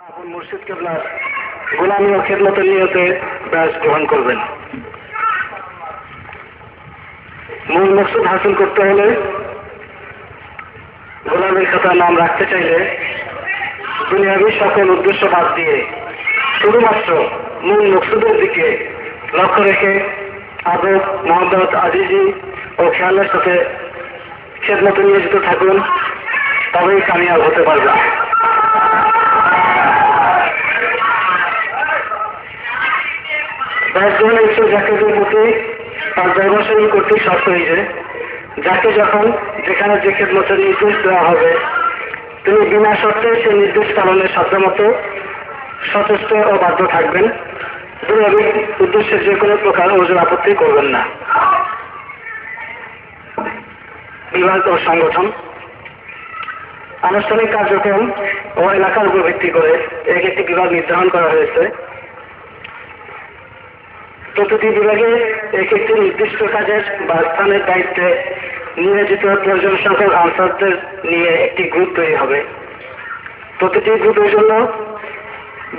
আপন মুর্শিদ কেবলার গোলামী ও খেদমতের নিয়তে ব্যাস গ্রহণ করবেন। মূল মকসুদ হাসিল করতে হলে, গোলামীর খাতায় নাম রাখতে চাইলে দুনিয়াবী সকল উদ্দেশ্য বাদ দিয়ে শুধুমাত্র মূল মকসুদের দিকে লক্ষ্য রেখে আদব, মহব্বত, আজিজি ও খেয়ালের সাথে খেদমতে নিয়োজিত থাকুন, তবেই কামিয়াব হতে পারবে। ব্যাসগ্রহণের ইচ্ছুক জাকিরদের প্রতি তার ব্যবসায়ী কর্তৃক শর্ত এই যে, যাকে যখন যেখানে যে খেদমতের নির্দেশ দেওয়া হবে তিনি বিনা শর্তে সেই নির্দেশ পালনের সাধ্যমতো সচেষ্ট ও বাধ্য থাকবেন। দুনিয়াবী উদ্দেশ্যে যে কোনো প্রকার ওজোর আপত্তি করবেন না। বিভাগ ও সংগঠন আনুষ্ঠানিক কার্যক্রম ও এলাকার উপর ভিত্তি করে একটি বিভাগ নির্ধারণ করা হয়েছে। প্রতিটি বিভাগে একটি নির্দিষ্ট কাজের বা স্থানের দায়িত্বে নিয়োজিত প্রয়োজন সংখ্যক আনসারদের নিয়ে একটি গ্রুপ তৈরি হবে। প্রতিটি গ্রুপের জন্য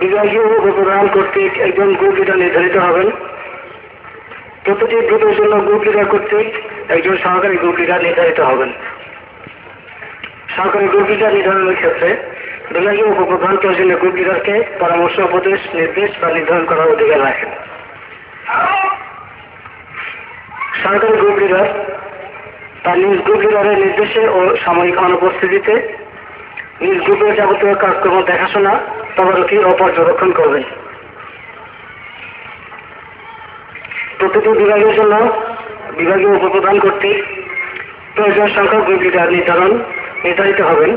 বিভাগীয় উপপ্রধান কর্তৃক একজন গ্রুপ লিডার নির্ধারিত হবেন। প্রতিটি গ্রুপের জন্য গ্রুপ লিডার কর্তৃক একজন সহকারী গ্রুপ লিডার নির্ধারিত হবেন। সহকারী গ্রুপ লিডার নির্ধারণের ক্ষেত্রে বিভাগীয় উপপ্রধান প্রয়োজনীয় গ্রুপ লিডারকে পরামর্শ, উপদেশ, নির্দেশ বা নির্ধারণ করার অধিকার রাখেন। সরকারি গ্রুপ লিডার তার নিজ গ্রুপ লিডারের নির্দেশে ও সাময়িক অনুপস্থিতিতে নিজ গ্রুপের যাবতীয় কাজকর্ম দেখাশোনা, তদারকি ও পর্যবেক্ষণ করবেন। প্রতিটি বিভাগের জন্য বিভাগীয় উপপ্রধান কর্তৃক প্রয়োজন সংখ্যক গ্রুপ লিডার নির্ধারিত হবেন।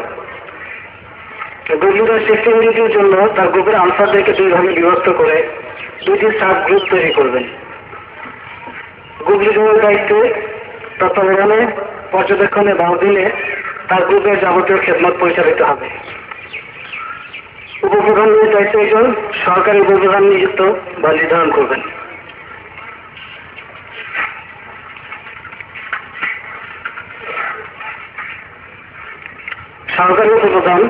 গ্রুপ লিডার সিস্টেমিটির জন্য তার গ্রুপের আনসারদেরকে দুই ভাগে বিভক্ত করে দুইটি সাব গ্রুপ তৈরি করবেন। গ্রুপ লিডারের দায়িত্বে তত্ত্বাবধানে, পর্যবেক্ষণে বা অধীনে তার গ্রুপের যাবতীয় খেদমত পরিচালিত হবে। উপপ্রধানের দায়িত্বে একজন সরকারি উপপ্রধান নিযুক্ত বা নির্ধারণ করবেন। সরকারি উপপ্রধান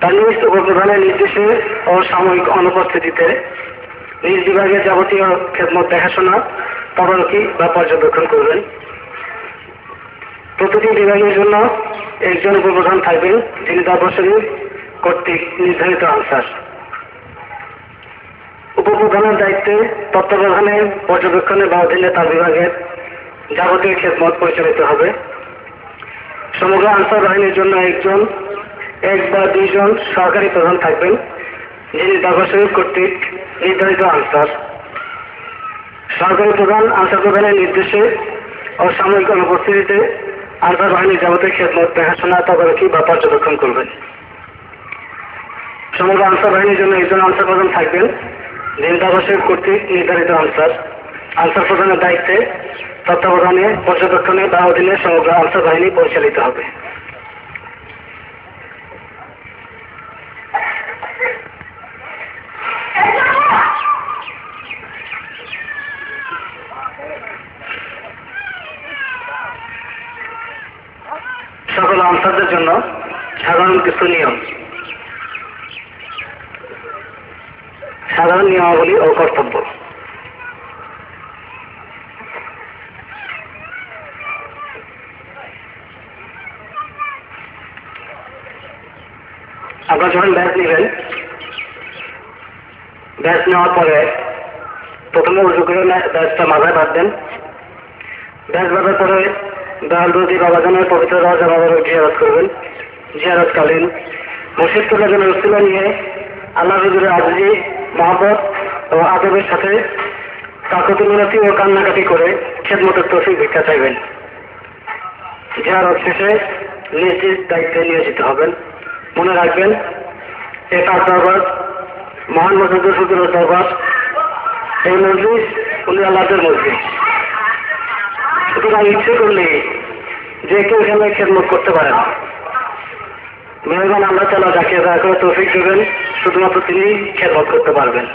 তার নিজ উপপ্রধানের নির্দেশে ও সাময়িক অনুপস্থিতিতে নিজ বিভাগের যাবতীয় খেদমত দেখাশোনা, তদারকি বা পর্যবেক্ষণ করবেন। প্রতিটি বিভাগের জন্য একজন উপপ্রধান থাকবেন, যিনি দরবারী কর্তৃক নির্ধারিত আনসার। উপপ্রধানের দায়িত্বে তত্ত্বাবধানে, পর্যবেক্ষণে বা অধীনে তার বিভাগের যাবতীয় খেদমত পরিচালিত হবে। সমগ্র আনসার বাহিনীর জন্য এক বা দুইজন সহকারী প্রধান থাকবেন, যিনি দরবারী কর্তৃক নির্ধারিত আনসার। সরকারি প্রধান আনসার প্রধানের নির্দেশে ও সাময়িক অনুপস্থিতিতে আনসার বাহিনীর যাবতীয় খেদমত দেখাশোনা, তদারকি বা পর্যবেক্ষণ করবেন। সমগ্র আনসার বাহিনীর জন্য একজন আনসার প্রধান থাকবেন, যিনি দরবারী কর্তৃক নির্ধারিত আনসার। আনসার প্রধানের দায়িত্বে তত্ত্বাবধানে, পর্যবেক্ষণে বা অধীনে সমগ্র আনসার বাহিনী পরিচালিত হবে। সকল আনসারদের জন্য সাধারণ কিছু নিয়ম, সাধারণ নিয়মাবলী ও কর্তব্য। আপনারা যখন ব্যাচ নেবেন, ব্যাচ নেওয়ার পরে প্রথমে উজু করে ব্যাচটা মাথায় বাঁধবেন। ব্যাচ বাঁধার পরে দয়ালদী বাবাজানের পবিত্র রাজা বাবার জিয়ারত করবেন। জিয়ারতকালীন মুর্শিদ কেবলার উসিলা নিয়ে আল্লাহ হুজুরের আজিজি, মহব্বত ও আদবের সাথে কাকুতি মিনতি ও কান্নাকাটি করে খেদমতের তৌফিক ভিক্ষা চাইবেন। জিয়ারত শেষে নিজ নিজ দায়িত্বে নিয়োজিত হবেন। মনে রাখবেন, এটা দরবার মহান মুজাদ্দিদ হুজুরের দরবার। এই মজলিস উনি আল্লাহর মজলিস। সুতরাং ইচ্ছে করলে যে কেউ এখানে খেদমত করতে পারেন। মেহরবান আল্লাহ তাআলা যাকে দয়া করে তৌফিক দেবেন, শুধুমাত্র তিনি খেদমত করতে পারবেন।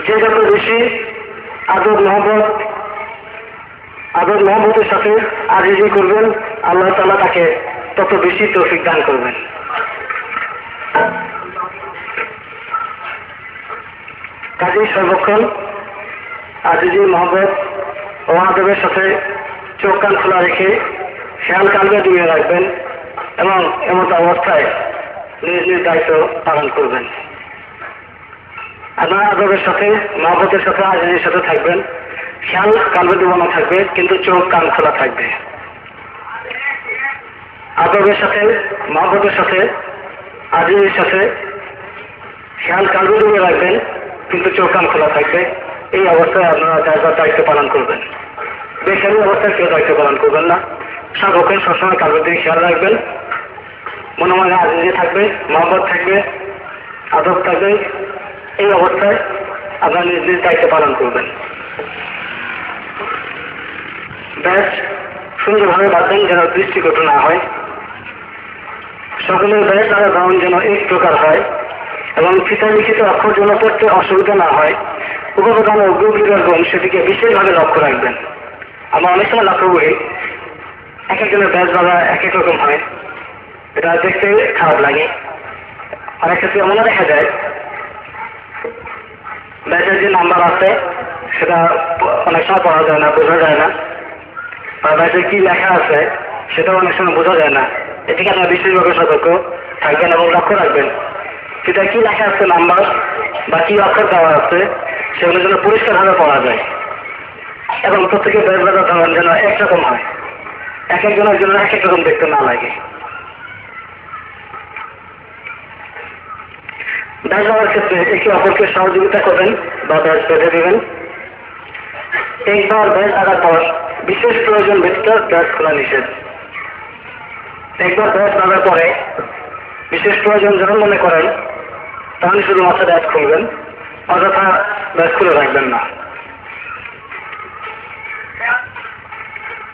যে যত বেশি আদব মহব্বতের সাথে আজিজি করবেন, আল্লাহ তাআলা তাকে তত বেশি তৌফিক দান করবেন। কাজেই সর্বক্ষণ আজিজি মহব্বত ও আদবের সাথে চোখ কান খোলা রেখে খেয়াল কালবে ডুবিয়ে রাখবেন এবং এমত অবস্থায় নিজ নিজ দায়িত্ব পালন করবেন। আপনার আদবের সাথে মহব্বতের সাথে আজিজির সাথে থাকবেন, খেয়াল কালবে ডুবানো থাকবে কিন্তু চোখ কান খোলা থাকবে। আদবের সাথে মহব্বতের সাথে আজিজির সাথে খেয়াল কালবে ডুবিয়ে রাখবেন কিন্তু চোখ কান খোলা থাকবে। এই অবস্থায় আপনারা দায়িত্ব পালন করবেন। বেখালি অবস্থায় কেউ দায়িত্ব পালন করবেন না। সর্বক্ষণ সবসময় কালবের দিকে খেয়াল রাখবেন। মনে মনে আজিজি থাকবে, মহব্বত থাকবে, আদব থাকবে। এই অবস্থায় আপনারা নিজ নিজ দায়িত্ব পালন করবেন। ব্যাস সুন্দরভাবে বাঁধবেন যেন দৃষ্টিকটু না হয়। সকলের ব্যাস দ্বারা ধারণ যেন এক প্রকার হয় এবং ফিতা লিখিত অক্ষর যেন পড়তে অসুবিধা না হয়। উপপ্রধান ও গুণ সেটিকে বিশেষভাবে লক্ষ্য রাখবেন। আমরা অনেক সময় লক্ষ্য করি এক একজনের ব্যাস বাঁধা এক এক রকম হয়, এটা দেখতে খারাপ লাগে। অনেক ক্ষেত্রে এমনও দেখা যায় ব্যাসের যে নাম্বার আছে সেটা অনেক সময় পড়া যায় না, বোঝা যায় না। আর ব্যাসে কি লেখা আছে সেটাও অনেক সময় বোঝা যায় না। এটিকে আপনারা বিশেষভাবে সতর্ক থাকবেন এবং লক্ষ্য রাখবেন। সেটা কি লেখা আছে নাম্বার বা কি অক্ষর দেওয়া আছে সেগুলো যেন পরিষ্কারভাবে পড়া যায় এবং প্রত্যেকের ব্যাস বাঁধা ধরন যেন একরকম হয়, এক একজনের জন্য এক এক রকম দেখতে না লাগে। ব্যাস বাঁধার ক্ষেত্রে একে অপরকে সহযোগিতা করবেন বা ব্যাস বেঁধে দেবেন। একবার ব্যাস বাঁধার পর বিশেষ প্রয়োজন ব্যতীত ব্যাস খোলা নিষেধ। একবার ব্যাস বাঁধার পরে বিশেষ প্রয়োজন যখন মনে করেন তখন শুধুমাত্র ব্যাস খুলবেন, অযথা ব্যাস খুলে রাখবেন না।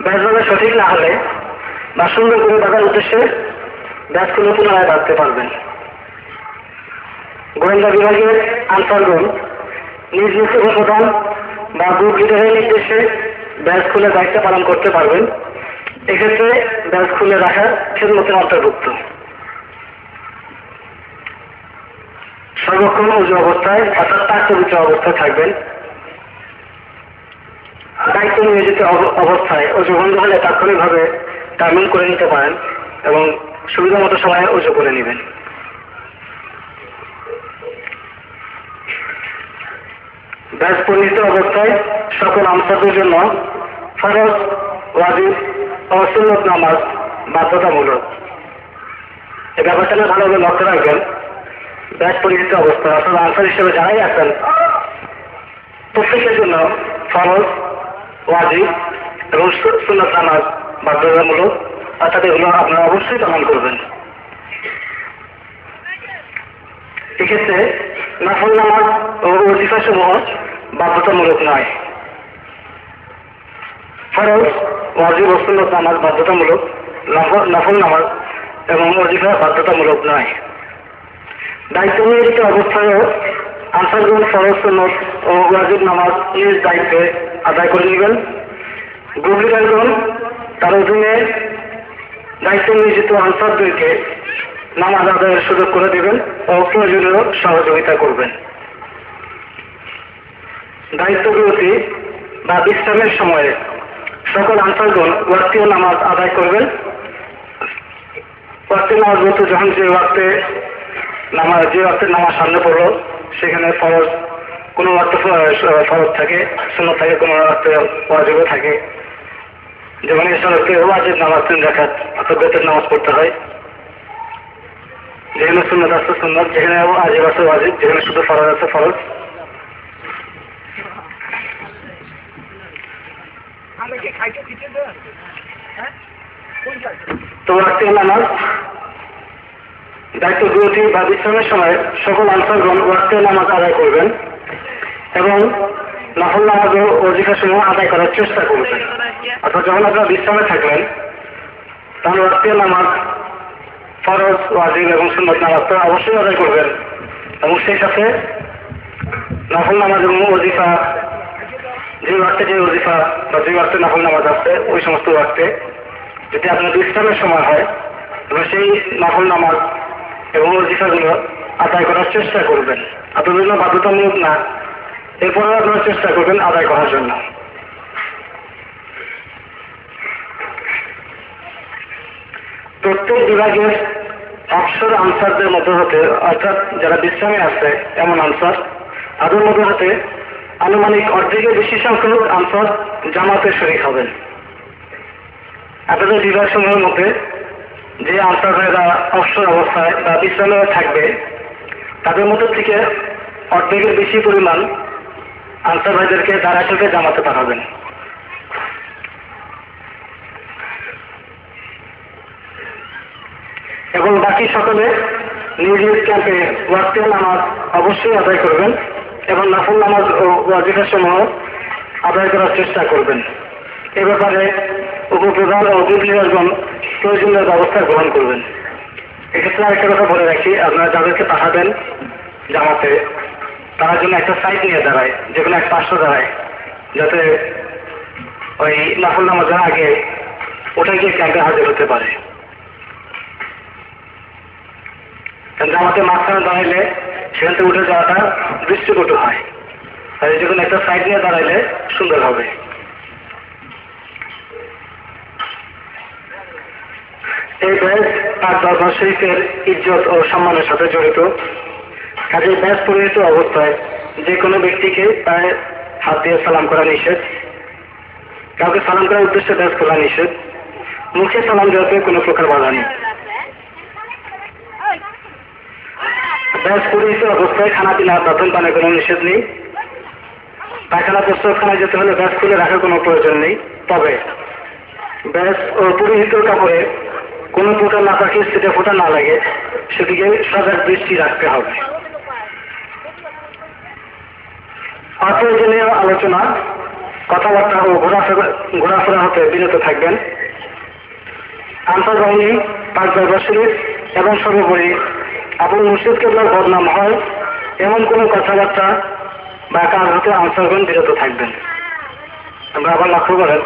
ব্যাস বাঁধা সঠিক না হলে বা সুন্দর করে বাঁধার উদ্দেশ্যে ব্যাস খুলে পুনরায় বাঁধতে পারবেন। গোয়েন্দা বিভাগের আনসারগণ নিজ নিজ উপপ্রধান বা গ্রুপ লিডারের নির্দেশে ব্যাস খুলে দায়িত্ব পালন করতে পারবেন। এক্ষেত্রে ব্যাস খুলে রাখা খেদমতের অন্তর্ভুক্ত। সর্বক্ষণ উজু অবস্থায় অর্থাৎ পাক পবিত্র অবস্থায় থাকবেন। দায়িত্ব নিয়োজিত অবস্থায় উজু বন্ধ হলে তাৎক্ষণিকভাবে তামিল করে নিতে পারেন এবং সুবিধা মতো সময়ে উজু করে নেবেন। ব্যাস পরিহিত অবস্থায় সকল আমসাদের জন্য ফরজ, ওয়াজিব ও সুন্নত নামাজ বাধ্যতামূলক। এই ব্যাপারটা ভালোভাবে লক্ষ্য রাখবেন। ব্যাস পরিহিত অবস্থায় অর্থাৎ আনসার হিসেবে যারাই আছেন প্রত্যেকের জন্য ফরজ, ওয়াজিব এবং সুন্নত নামাজ বাধ্যতামূলক, অর্থাৎ এগুলো আপনারা অবশ্যই পালন করবেন। এক্ষেত্রে নফল নামাজ ও ওজিফা সমূহ বাধ্যতামূলক নয়। ফরজ, ওয়াজিব ও সুন্নত নামাজ বাধ্যতামূলক, নফল নামাজ এবং ওজিফা বাধ্যতামূলক নয়। দায়িত্ব নিয়োজিত অবস্থায়ও আনসারগণ ফরজ, সুন্নত ও ওয়াজিব নামাজ নিজ দায়িত্বে আদায় করে নেবেন। গ্রুপ লিডারগণ তার অধীনে দায়িত্ব নিয়োজিত আনসারদেরকে নামাজ আদায়ের সুযোগ করে দেবেন ও প্রয়োজনীয় সহযোগিতা করবেন। দায়িত্ব বিরতি বা বিশ্রামের সময়ে সকল আনসারগণ ওয়াক্তীয় নামাজ আদায় করবেন। ওয়াক্তীয় নামাজ বলতে যখন যে ওয়াক্তের নামাজ সামনে পড়লো সেখানে ফরজ কোনো ওয়াক্তে ফরজ থাকে, সুন্নাত থাকে, কোনো ওয়াক্তে ওয়াজিবও থাকে। যেমন এসে ওয়াজিব নামাজ 3 রাকাত অর্থাৎ বেতের নামাজ পড়তে হয়। যেখানে সুন্নাত আছে সুন্নাত, যেখানে ওয়াজিব আছে ওয়াজিব, যেখানে শুধু ফরজ আছে ফরজ। তো ওয়াক্তীয় নামাজ দায়িত্ব বিরতি বা বিশ্রামের সময় সকল আনসারগণ ওয়াক্তীয় নামাজ আদায় করবেন এবং নফল নামাজ ও ওজিফা সমূহ আদায় করার চেষ্টা করবেন। অর্থাৎ যখন আপনারা বিশ্রামে থাকবেন তখন ওয়াক্তীয় নামাজ, ফরজ, ওয়াজিব এবং সুন্নত নামাজ তো অবশ্যই আদায় করবেন এবং সেই সাথে নফল নামাজ এবং ওজিফা, যে ওয়াক্তে যে ওজিফা বা যে ওয়াক্তে নফল নামাজ আছে ওই সমস্ত ওয়াক্তে যদি আপনার বিশ্রামের সময় হয় তবে সেই নফল নামাজ এবং ওজিফাগুলো আদায় করার চেষ্টা করবেন। আপনাদের জন্য বাধ্যতামূলক না, এরপরে আপনারা চেষ্টা করবেন আদায় করার জন্য। প্রত্যেক বিভাগের অবসর আনসারদের মধ্যে হতে, অর্থাৎ যারা বিশ্রামে আছে এমন আনসার, তাদের মধ্যে হতে আনুমানিক অর্ধেকের বেশি সংখ্যক আনসার জামাতে শরীক হবেন। আপনাদের বিভাগ সমূহের মধ্যে যে আনসার ভাইরা অবসর অবস্থায় বা বিশ্রামে থাকবে, তাদের মধ্যে থেকে অর্ধেকের বেশি পরিমাণ আনসার ভাইদেরকে দাঁড়াতে জামাতে পাঠাবেন। এবং বাকি সকলে নিজ নিজ ক্যাম্পে ওয়াক্তের নামাজ অবশ্যই আদায় করবেন এবং নফল নামাজ ও ওয়াজিফা সমূহ আদায় করার চেষ্টা করবেন। এ ব্যাপারে উপপ্রধান ও উপজেলাগণ প্রয়োজনীয় ব্যবস্থা গ্রহণ করবেন। এক্ষেত্রে আরেকটা কথা বলে রাখি, আপনারা যাদেরকে পাঠাবেন জামাতে, তার জন্য একটা সাইড নিয়ে দাঁড়ায়, যে কোনো এক পাঁচশো দাঁড়ায়, যাতে ওই নফল নামাজের আগে ওটা গিয়ে ক্যাম্পে হাজির হতে পারে। জামাতে মাঝখানে দাঁড়াইলে সেখান থেকে উঠে যাওয়াটা দৃষ্টিকটু হয়, তাই যে কোনো একটা সাইড নিয়ে দাঁড়াইলে সুন্দর হবে। এই ব্যাজ পাক দরবার শরীফের ইজ্জত ও সম্মানের সাথে জড়িত। কাজে ব্যাজ পরিহিত অবস্থায় যে কোনো ব্যক্তিকে তার হাত দিয়ে সালাম করা নিষেধ, কাউকে সালাম করার উদ্দেশ্যে ব্যাজ খোলা নিষেধ, মুখে সালাম দেওয়াতে কোনো প্রকার বাধা নেই। ব্যাজ পরিহিত অবস্থায় খানা পিনা দাতন পানে কোনো নিষেধ নেই। পায়খানা প্রস্রাবখানায় যেতে হলে ব্যাজ খুলে রাখার কোনো প্রয়োজন নেই। তবে ব্যাজ ও পরিহিত কাপড়ে কোনো প্রকার নাপাকির ছিটে ফোটা না লাগে, সেদিকে সজাগ দৃষ্টি রাখতে হবে। অপ্রয়োজনীয় আলোচনা, কথাবার্তা ও ঘোরাফেরা হতে বিরত থাকবেন। আনসার বাহিনী, পাক দরবার শরীফ এবং সর্বোপরি আপন মুর্শিদ কেবলার বদনাম হয় এমন কোনো কথাবার্তা বা কাজ হতে আনসারগণ বিরত থাকবেন। আমরা আবার লক্ষ্য করেন,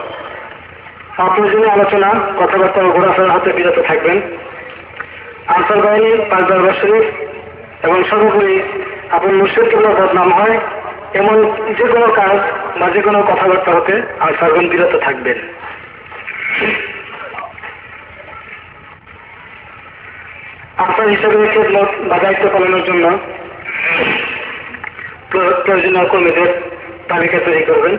অপ্রয়োজনীয় আলোচনা, কথাবার্তা ও ঘোরাফেরা হতে বিরত থাকবেন। আনসার বাহিনী, পাক দরবার শরীফ এবং সর্বোপরি আপন মুর্শিদ কেবলার বদনাম হয় এমন যে কোনো কাজ বা যে কোনো কথাবার্তা হতে আনসারগণ বিরত থাকবেন। আনসার হিসেবে খেদমত বা দায়িত্ব পালনের জন্য প্রয়োজনীয় কর্মীদের তালিকা তৈরি করবেন।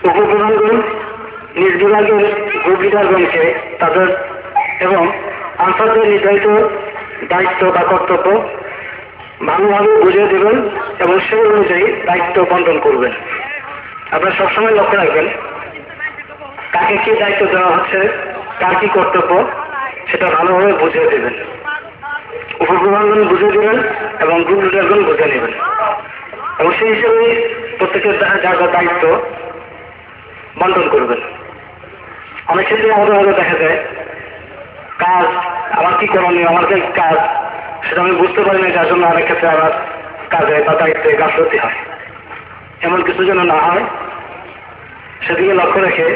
উপপ্রধানগণ নিজ বিভাগের গ্রুপ লিডারগণকে তাদের এবং আনসারদের নির্ধারিত দায়িত্ব বা কর্তব্য ভালোভাবে বুঝিয়ে দেবেন এবং সেই অনুযায়ী দায়িত্ব বন্টন করবেন। আপনারা সবসময় লক্ষ্য রাখবেন কাকে কি দায়িত্ব দেওয়া হচ্ছে, কার কি কর্তব্য, সেটা ভালোভাবে বুঝিয়ে দেবেন। উপপ্রধানগণ বুঝিয়ে দেবেন এবং গ্রুপ লিডারগণ বুঝে নেবেন এবং সেই হিসেবে প্রত্যেকের যার যার দায়িত্ব বন্টন করবেন। অনেক ক্ষেত্রে আমাদের মধ্যে দেখা যায় কাজ আমার কি করণীয়, আমার কি কাজ সেটা আমি বুঝতে পারি না, যার জন্য অনেক ক্ষেত্রে আমার কাজে বা দায়িত্বে গাফলতি হয়। এমন কিছু যেন না হয় সেদিকে লক্ষ্য রেখে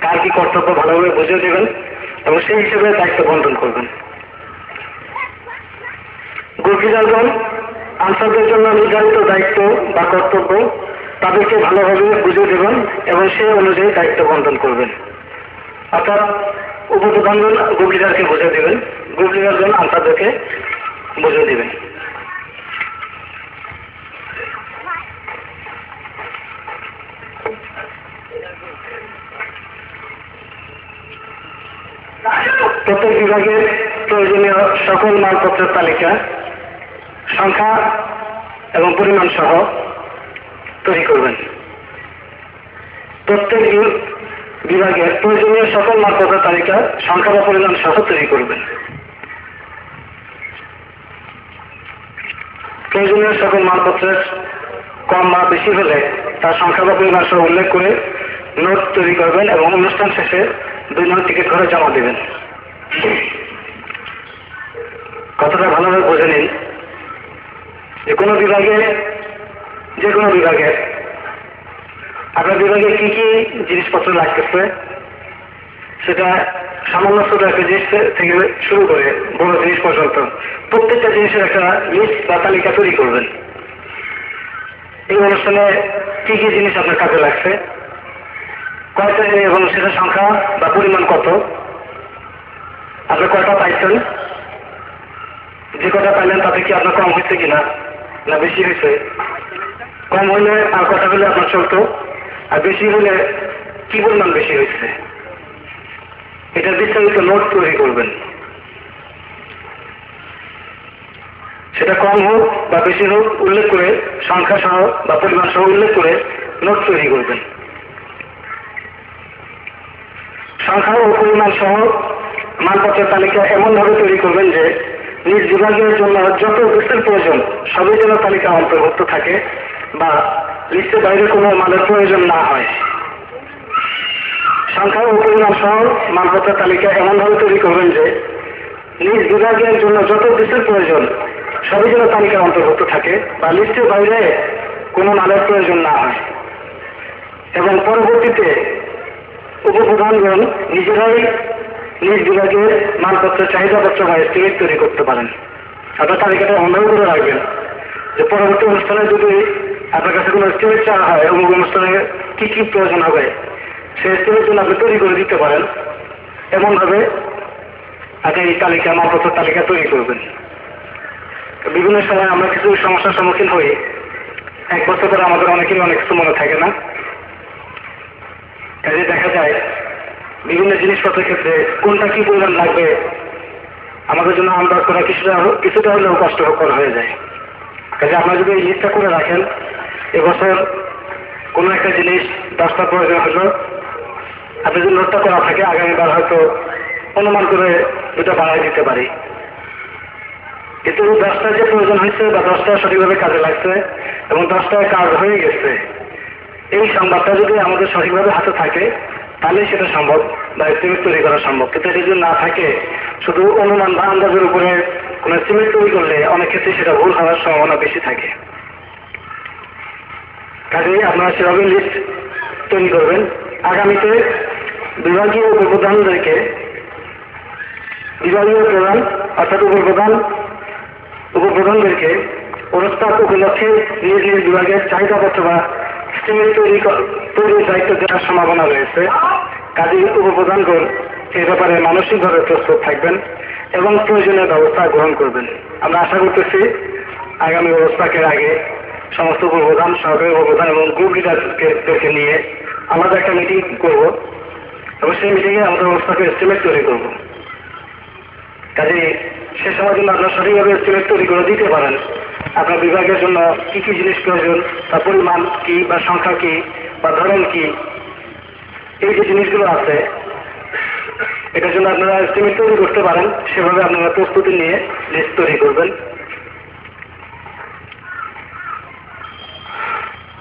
কার কি কর্তব্য ভালোভাবে বুঝিয়ে দেবেন এবং সেই হিসেবে দায়িত্ব বন্টন করবেন। গ্রুপ লিডারগণ আনসারদের জন্য নির্ধারিত দায়িত্ব বা কর্তব্য তাদেরকে ভালোভাবে বুঝিয়ে দেবেন এবং সেই অনুযায়ী দায়িত্ব বন্টন করবেন। অর্থাৎ উপপ্রধানগণ গ্রুপ লিডারকে বুঝিয়ে দেবেন, গ্রুপ লিডারগণ আনসারদেরকে বুঝিয়ে দেবেন। প্রত্যেক বিভাগের প্রয়োজনীয় সকল মালপত্রের তালিকা সংখ্যা এবং পরিমাণ সহ তৈরি করবেন। প্রত্যেক বিভাগের প্রয়োজনীয় সকল মালপত্রের তালিকা সংখ্যা বা পরিমাণ সহ তৈরি করবেন। প্রয়োজনীয় সকল মালপত্রের কম বা বেশি হলে তার সংখ্যা বা পরিমাণ সহ উল্লেখ করে নোট তৈরি করবেন এবং অনুষ্ঠান শেষে 2 নম্বর টিকিট ঘরে জমা দেবেন। কথাটা ভালোভাবে বুঝে নিন। যে কোনো বিভাগে আপনার বিভাগে কি কি জিনিসপত্র লাগতেছে সেটা সামান্য ছোট একটা জিনিস থেকে শুরু করে বড় জিনিস পর্যন্ত প্রত্যেকটা জিনিসের একটা লিস্ট বা তালিকা তৈরি করবেন। এই অনুষ্ঠানে কি কি জিনিস আপনার কাজে লাগছে, কয়টা এবং সেটার সংখ্যা বা পরিমাণ কত, আপনি কয়টা পাইছেন, যে কটা পাইলেন তাতে কি আপনার কম হয়েছে কিনা না বেশি হয়েছে, কম হইলে আর কটা হলে আপনার চলতো, আর বেশি হলে কি পরিমাণ বেশি হয়েছে, এটা বিস্তারিত নোট তৈরি করবেন। সেটা কম হোক বা বেশি হোক উল্লেখ করে সংখ্যা সহ বা পরিমাণ সহ উল্লেখ করে নোট তৈরি করবেন। সংখ্যা ও পরিমাণ সহ মানপত্রের তালিকা এমনভাবে তৈরি করবেন যে নিজ বিভাগের জন্য যত লিস্টের প্রয়োজন সবই যেন তালিকা অন্তর্ভুক্ত থাকে বা লিস্টের বাইরে কোনো মালের প্রয়োজন না হয়। সংখ্যা ও পরিমাণ সহ মালপত্রের তালিকা এমনভাবে তৈরি করবেন যে নিজ বিভাগের জন্য যত লিস্টের প্রয়োজন সবই যেন তালিকা অন্তর্ভুক্ত থাকে বা লিস্টের বাইরে কোনো মালের প্রয়োজন না হয়। এবং পরবর্তীতে উপপ্রধানগণ নিজেরাই নিজ বিভাগের মালপত্রের চাহিদাপত্র বা এস্টিমেট তৈরি করতে পারেন। আপনার তালিকাটা এমনভাবে করে রাখবেন যে পরবর্তী অনুষ্ঠানে যদি আপনার কাছে কোনো এস্টিমেট চাওয়া হয় অমুক অনুষ্ঠানে কি কি প্রয়োজন হবে সেই এস্টিমেট জন্য আপনি তৈরি করে দিতে পারেন। এমনভাবে আপনি এই তালিকা মালপত্রের তালিকা তৈরি করবেন। বিভিন্ন সময় আমরা কিছু সমস্যার সম্মুখীন হই, এক বছর পরে আমাদের অনেকেরই অনেক কিছু মনে থাকে না। কাজে দেখা যায় বিভিন্ন জিনিসপত্রের ক্ষেত্রে কোনটা কি পরিমাণ লাগবে আমাদের জন্য আন্দাজ করা কিছুটা হলেও কষ্টকর হয়ে যায়। কাজে আপনারা যদি এই লিস্টটা করে রাখেন, এবছর কোনো একটা জিনিস 10টা প্রয়োজন হলো, আপনি যদি নোটটা করা থাকে আগামীবার হয়তো অনুমান করে 2টা বাড়াই দিতে পারি। কিন্তু 10টা যে প্রয়োজন হয়েছে বা 10টা সঠিকভাবে কাজে লাগছে এবং 10টায় কাজ হয়ে গেছে, এই সংবাদটা যদি আমাদের সঠিকভাবে হাতে থাকে তাহলে সেটা সম্ভব বা এস্টিমেট তৈরি করা সম্ভব। কিন্তু এটা যদি না থাকে শুধু অনুমান বা আন্দাজের উপরে কোনো এস্টিমেট তৈরি করলে অনেক ক্ষেত্রে সেটা ভুল হওয়ার সম্ভাবনা বেশি থাকে। কাজেই আপনারা সেভাবে লিস্ট তৈরি করবেন। আগামীতে বিভাগীয় উপপ্রধানদেরকে বিভাগীয় প্রধান অর্থাৎ উপপ্রধানদেরকে অনুষ্ঠান উপলক্ষে নিজ নিজ বিভাগের চাহিদাপত্র বা এস্টিমেট তৈরির দায়িত্ব দেওয়ার সম্ভাবনা রয়েছে। কাজেই উপপ্রধানগণ এই ব্যাপারে মানসিকভাবে প্রস্তুত থাকবেন এবং প্রয়োজনীয় ব্যবস্থা গ্রহণ করবেন। আমরা আশা করতেছি আগামী ব্যবস্থাকের আগে সমস্ত উপপ্রধান, সহকারী উপপ্রধান এবং গ্রুপ লিডারদেরকে নিয়ে আলাদা একটা মিটিং করব এবং সেই মিটিংয়ে আমরা ব্যবস্থাকে এস্টিমেট তৈরি করব। কাজেই সে সময় জন্য আপনার সঠিকভাবে এস্টিমেট তৈরি করে দিতে পারেন আপনার বিভাগের জন্য কি কি জিনিস প্রয়োজন, তার পরিমাণ কি বা সংখ্যা কি বা ধরন কি, এই যে জিনিসগুলো আছে এটার জন্য আপনারা এস্টিমেট তৈরি করতে পারেন। সেভাবে আপনারা প্রস্তুতি নিয়ে লিস্ট তৈরি করবেন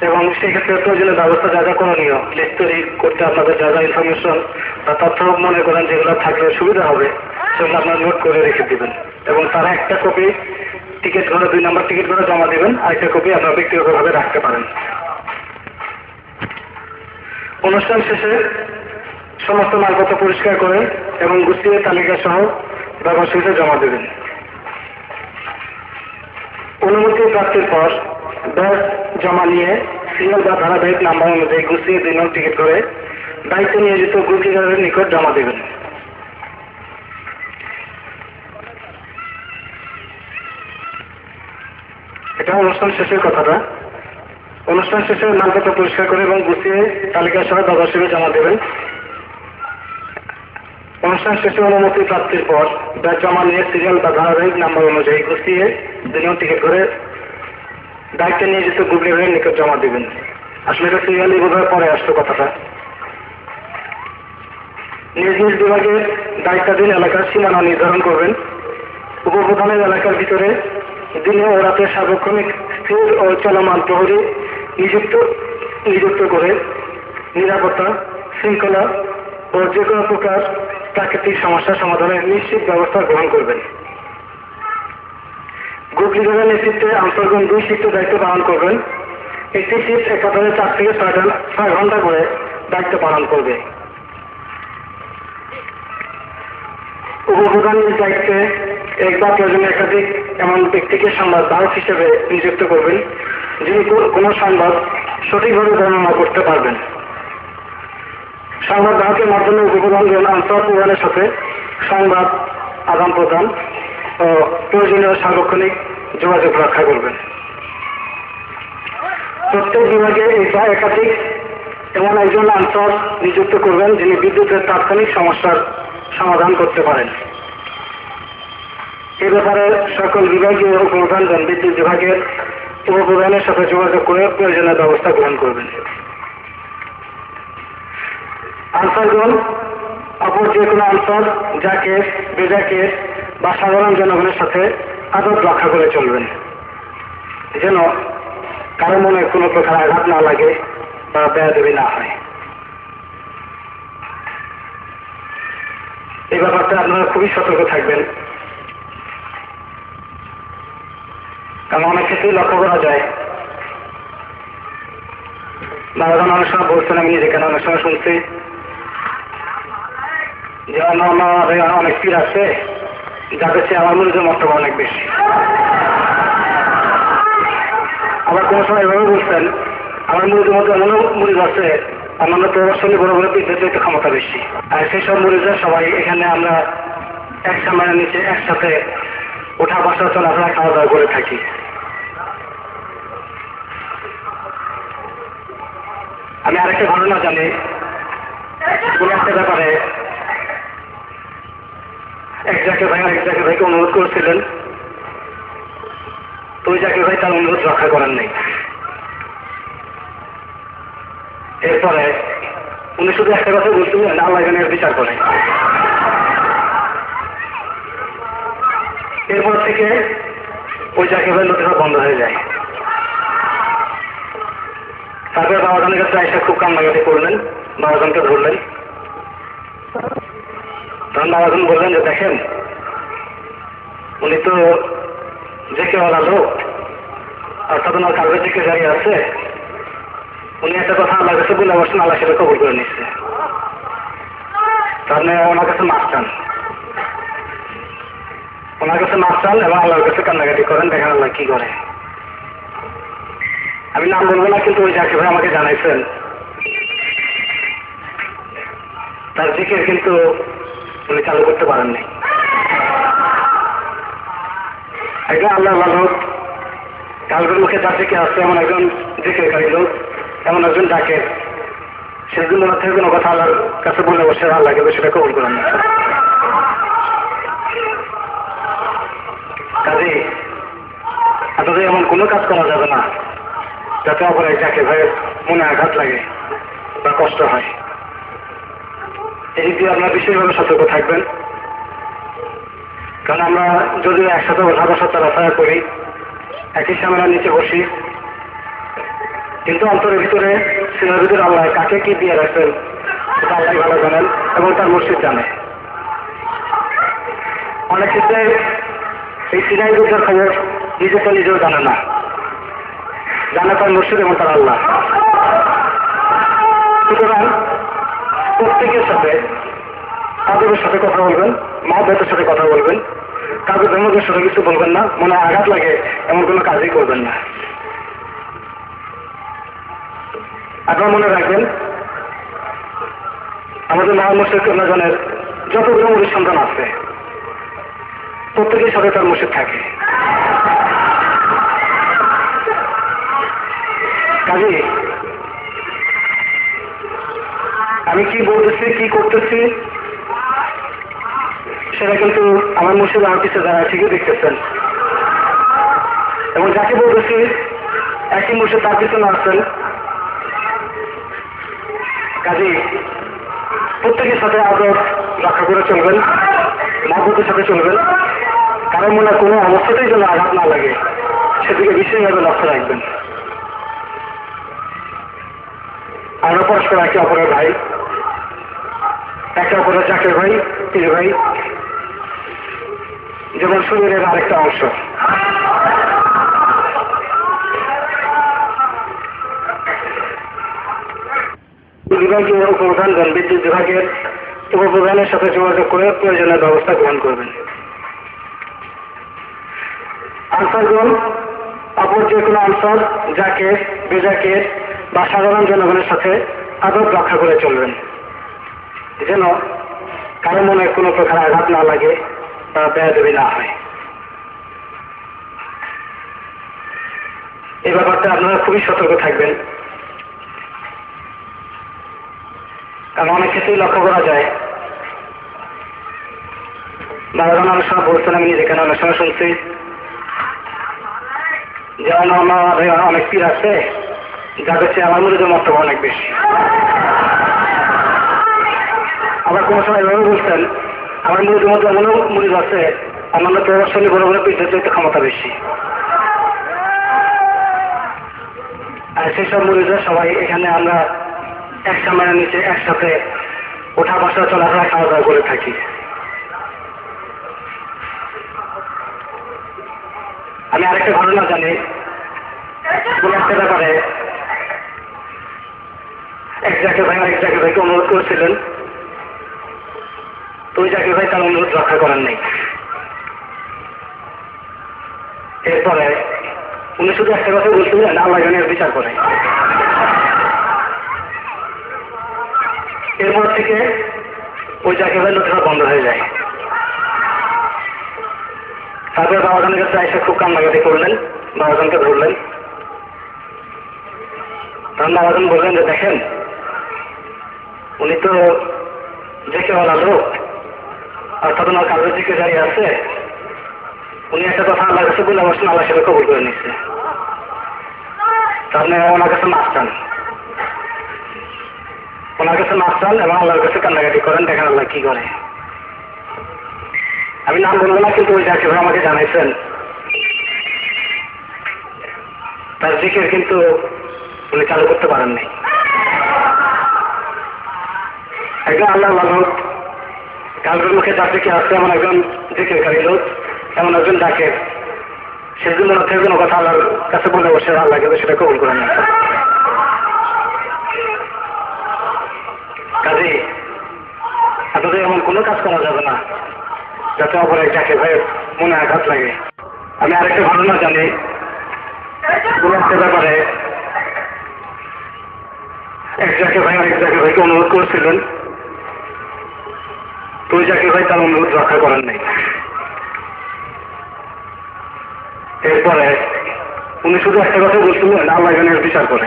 এবং সেই ক্ষেত্রে প্রয়োজনীয় ব্যবস্থা যা যা করণীয় লিস্ট তৈরি করতে আপনাদের যা যা ইনফরমেশন বা তথ্য মনে করেন যেগুলো থাকলে সুবিধা হবে সেগুলো আপনারা নোট করে রেখে দিবেন এবং তারা একটা কপি টিকিট করে 2 নম্বর টিকিট করে জমা দেবেন, আরেকটা কপি আপনারা ব্যক্তিগতভাবে রাখতে পারেন। অনুষ্ঠান শেষে সমস্ত মালপত্র পরিষ্কার করে এবং গুছিয়ে তালিকা সহ ব্যবসায়ীতে জমা দেবেন। অনুমতি প্রাপ্তির পর ব্যাগ জমা নিয়ে সিরিয়াল বা ধারাবাহিক নাম্বার অনুযায়ী গুছিয়ে 2 নম্বর টিকিট করে দায়িত্ব নিয়োজিত গ্রুপ লিডারের নিকট জমা দেবেন। এটা অনুষ্ঠান শেষের কথাটা। অনুষ্ঠান শেষে মালপত্র পরিষ্কার করে এবং গুছিয়ে তালিকা সহ ব্যবসায়ীকে জমা দেবেন। অনুষ্ঠান শেষে অনুমতি প্রাপ্তির পর ব্যাগ জমা নিয়ে সিরিয়াল বা ধারাবাহিক নাম্বার অনুযায়ী গুছিয়ে 2 নম্বর টিকিট করে দায়িত্ব নিয়োজিত গ্রুপ লিডারের নিকট জমা দেবেন। আসলে এটা সিরিয়ালি বোধহয় পরে আসতো কথাটা। নিজ নিজ বিভাগের দায়িত্বাধীন এলাকার সীমানা নির্ধারণ করবেন। উপপ্রধানের এলাকার ভিতরে দিনে ও রাতে সার্বক্ষণিক স্থির ও চলমান প্রহরী নিযুক্ত করে নিরাপত্তা, শৃঙ্খলা ও যে কোনো প্রকার প্রাকৃতিক সমস্যা সমাধানের নিশ্চিত ব্যবস্থা গ্রহণ করবেন। গ্রুপ লিডারের নেতৃত্বে আন্তর্গণ 2 শিফটে দায়িত্ব পালন করবেন। একটি শিফট একাধারে 4 থেকে 6 ঘন্টা করে দায়িত্ব পালন করবে। উপপ্রধানের দায়িত্বে এক বা প্রয়োজনে একাধিক এমন ব্যক্তিকে সংবাদ বাহক হিসেবে নিযুক্ত করবেন, যিনি কোনো সংবাদ সঠিকভাবে বর্ণনা করতে পারবেন। সংবাদ বাহকের মাধ্যমে উপপ্রধানগণ আনসার প্রদানের সাথে সংবাদ আদান প্রদান ও প্রয়োজনীয় সার্বক্ষণিক যোগাযোগ রক্ষা করবেন। প্রত্যেক বিভাগে একাধিক এমন একজন আনসার নিযুক্ত করবেন, যিনি বিদ্যুতের তাৎক্ষণিক সমস্যার সমাধান করতে পারেন। এ ব্যাপারে সকল বিভাগীয় উপপ্রধানগণ বিদ্যুৎ বিভাগের উপপ্রধানের সাথে যোগাযোগ করে প্রয়োজনীয় ব্যবস্থা গ্রহণ করবেন। আনসারগণ অপর যে কোনো আনসার, জাকের, বেজাকের বা সাধারণ জনগণের সাথে আদব রক্ষা করে চলবেন, যেন কারো মনে কোনো প্রকার আঘাত না লাগে বা বেয়াদবি না হয়। এই ব্যাপারটা আপনারা খুবই সতর্ক থাকবেন, কারণ অনেক ক্ষেত্রেই লক্ষ্য করা যায়, বাবাজন অনেক সময় বলছেন, আমি নিজে কেন অনেক সময় শুনছি যে অনেক পীর আছে যাদের চেয়ে আমার মুরিদের মর্তবা অনেক বেশি। আবার কোনো সময় এভাবে বলছেন, আমার মুরিদের মধ্যে এমনও মুরিদ আছে অন্যান্য প্রভাবশালী বড় বড় পীরদের চেয়ে ক্ষমতা বেশি। আর সেই সব মুরিদরা সবাই এখানে আমরা এক সামানের নিচে একসাথে ওঠা বসা চলাফেরা খাওয়া দাওয়া করে থাকি। আমি আরেকটা ঘটনা জানি, কোন একটা ব্যাপারে এক জাকের ভাইকে অনুরোধ করেছিলেন, তো ওই জাকের ভাই তার অনুরোধ রক্ষা করেন নাই। এরপরে উনি শুধু একটা কথা বলছিলেন, আল্লাহ এখানে বিচার করে। এরপর থেকে ওই জাকের ভাই নথিটা বন্ধ হয়ে যায়। তারপরে বাবাজনের কাছে আইসা খুব কান্নাকাটি করলেন, বাবাজনকে ধরলেন। তখন বাবাজন বললেন যে দেখেন, উনি তো জেকেওয়ালা লোক, অর্থাৎ ওনার কালবের দিকে দাঁড়িয়ে আছে, উনি একটা কথা আল্লাহ কাছে বলে বসছেন, আল্লাহ সেটা কবুল করে নিচ্ছে। তাহলে ওনার কাছে মাফ চান, ওনার কাছে মাফ চান এবং আল্লাহর কাছে কান্নাকাটি করেন, দেখেন আল্লাহ কি করে। আমি নাম বলবো না, কিন্তু ওই জাকির ভাই আমাকে জানাইছেন তার জিকির কিন্তু উনি চালু করতে পারেননি। একজন আল্লাহ লোক, কালবের মুখে তার জিকির আসছে এমন একজন জিকিরকারী লোক, এমন একজন ডাকে, সেদিন ওনার থেকে কোনো কথা আল্লাহর কাছে বলে বসে আল্লাহকে সেটা কবুল করেন না। কাজে আপনাদের এমন কোনো কাজ করা যাবে না যাতে অপর এক জাকির ভাইয়ের মনে আঘাত লাগে বা কষ্ট হয়। এই দিক দিয়ে আপনারা বিশেষভাবে সতর্ক থাকবেন, কারণ আমরা যদিও একসাথে ওঠা বসা চলাফেরা করি, একই সামনের নিচে বসি, কিন্তু অন্তরের ভিতরে সিনার ভিতরে আল্লাহ কাকে কি দিয়ে রাখবেন সেটা আল্লাহ ভালো জানেন এবং তার মুর্শিদ জানে। অনেক ক্ষেত্রে এই সিনাই যুদ্ধের খবর নিজেকে নিজেও জানে না, জানে তার মুর্শিদ এবং তার আল্লাহ। সুতরাং প্রত্যেকের সাথে তাদের সাথে কথা বলবেন, মহব্বতের সাথে কথা বলবেন, কাজের ধর্মের সাথে কিছু বলবেন না, মনে আঘাত লাগে এমন কোনো কাজই করবেন না। আপনারা মনে রাখবেন, আমাদের মহামুর্শিদ কেন্দ্রজনের যতগুলো মুরিদ সন্তান আছে প্রত্যেকের সাথে তার মুর্শিদ থাকে। কাজে আমি কি বলতেছি, কি করতেছি সেটা কিন্তু আমার মুর্শিদ আমার পিছিয়ে যারা ঠিকই দেখতেছেন, এবং যাকে বলতেছি একই মুর্শিদ তার পিছনে আসছেন। কাজে প্রত্যেকের সাথে আদর রক্ষা করে চলবেন, মহব্বতের সাথে চলবেন, কারণ মনে কোনো অবস্থাতেই যেন আঘাত না লাগে সেদিকে বিশেষভাবে লক্ষ্য রাখবেন। আমরা পরস্পর একে অপরের ভাই, একে অপরের জাকের ভাই, পীর ভাই, যেমন শরীরের আরেকটা অংশ। বিভাগীয় উপপ্রধানগণ বিদ্যুৎ বিভাগের উপপ্রধানের সাথে যোগাযোগ করে প্রয়োজনীয় ব্যবস্থা গ্রহণ করবেন। আনসারগণ অপর যে কোনো আনসার, জাকের, বেজাকের বা সাধারণ জনগণের সাথে আদব রক্ষা করে চলবেন, যেন কারো মনে কোনো প্রকার আঘাত না লাগে বা বেয়াদবি না হয়। এই ব্যাপারটা আপনারা খুবই সতর্ক থাকবেন, কারণ অনেক ক্ষেত্রেই লক্ষ্য করা যায়, বাবাগান অনেক সময় বলছেন, আমি যেখানে অনেক সময় শুনছি যে অনেক পীর আছে যাদের চেয়ে আমার মুরিদের মর্তবা অনেক বেশি। আবার কোনো সময় এভাবে বলছেন, আমার মুরিদের মধ্যে এমনও মুরিদ আছে অন্যান্য প্রভাবশালী বড় বড় পীরদের চাইতে ক্ষমতা বেশি। আর সেই সব মুরিদরা সবাই এখানে আমরা এক সামনের নিচে একসাথে ওঠা বসা চলাফেরা খাওয়া দাওয়া করে থাকি। আমি আরেকটা ঘটনা জানি, কোন একটা ব্যাপারে এক জাকের ভাই আরেক জাকের ভাইকে অনুরোধ করেছিলেন, তো ওই জাকের ভাই তার অনুরোধ রক্ষা করেন নাই। এরপরে উনি শুধু একটা কথা বলছিলেন, আল্লাহ জানের বিচার করে। এরপর থেকে ওই জাকের ভাই লোকটা বন্ধ হয়ে যায়। তারপরে বাবাজানের কাছে এসে খুব কান্নাকাটি করলেন, বাবাজানকে ধরলেন। তখন বাবাজান বললেন যে দেখেন, উনি তো জেকেওয়ালা লোক, অর্থাৎ ওনার কাজের দিকে দাঁড়িয়ে আছে, উনি একটা কথা আল্লাহর কাছে বলে বসছেন, আল্লাহ সেটা কবুল করে নিচ্ছে। তাহলে ওনার কাছে মাছ চান, ওনার কাছে মাছ চান এবং আল্লাহর কাছে কান্নাকাটি করেন, দেখেন আল্লাহ কি করে। আমি নাম বলবো না, কিন্তু ওই জাকির ভাই আমাকে জানাইছেন তার জিকির কিন্তু উনি চালু করতে পারেন নাই। একজন আল্লাহ লোক, কালকের মুখে যার দিকে আসছে এমন একজন জিকিরকারী লোক, এমন একজন ডাকে, সেদিন মনে হচ্ছে কোনো কথা আল্লাহর কাছে বলে বসে আল্লাহ কিন্তু সেটা কবুল করে না। কাজে আপনাদের এমন কোনো কাজ করা যাবে না যাতে অপর এক জাকির ভাইয়ের মনে আঘাত লাগে। আমি আরেকটা ঘটনা জানি, কোন একটা ব্যাপারে এক জাকির ভাই আরেক জাকির ভাইকে অনুরোধ করেছিলেন, তো ওই জাকির ভাই তার অনুরোধ রক্ষা করেন নাই। এরপরে উনি শুধু একটা কথা বলছিলেন, আল্লাহ জানের বিচার করে।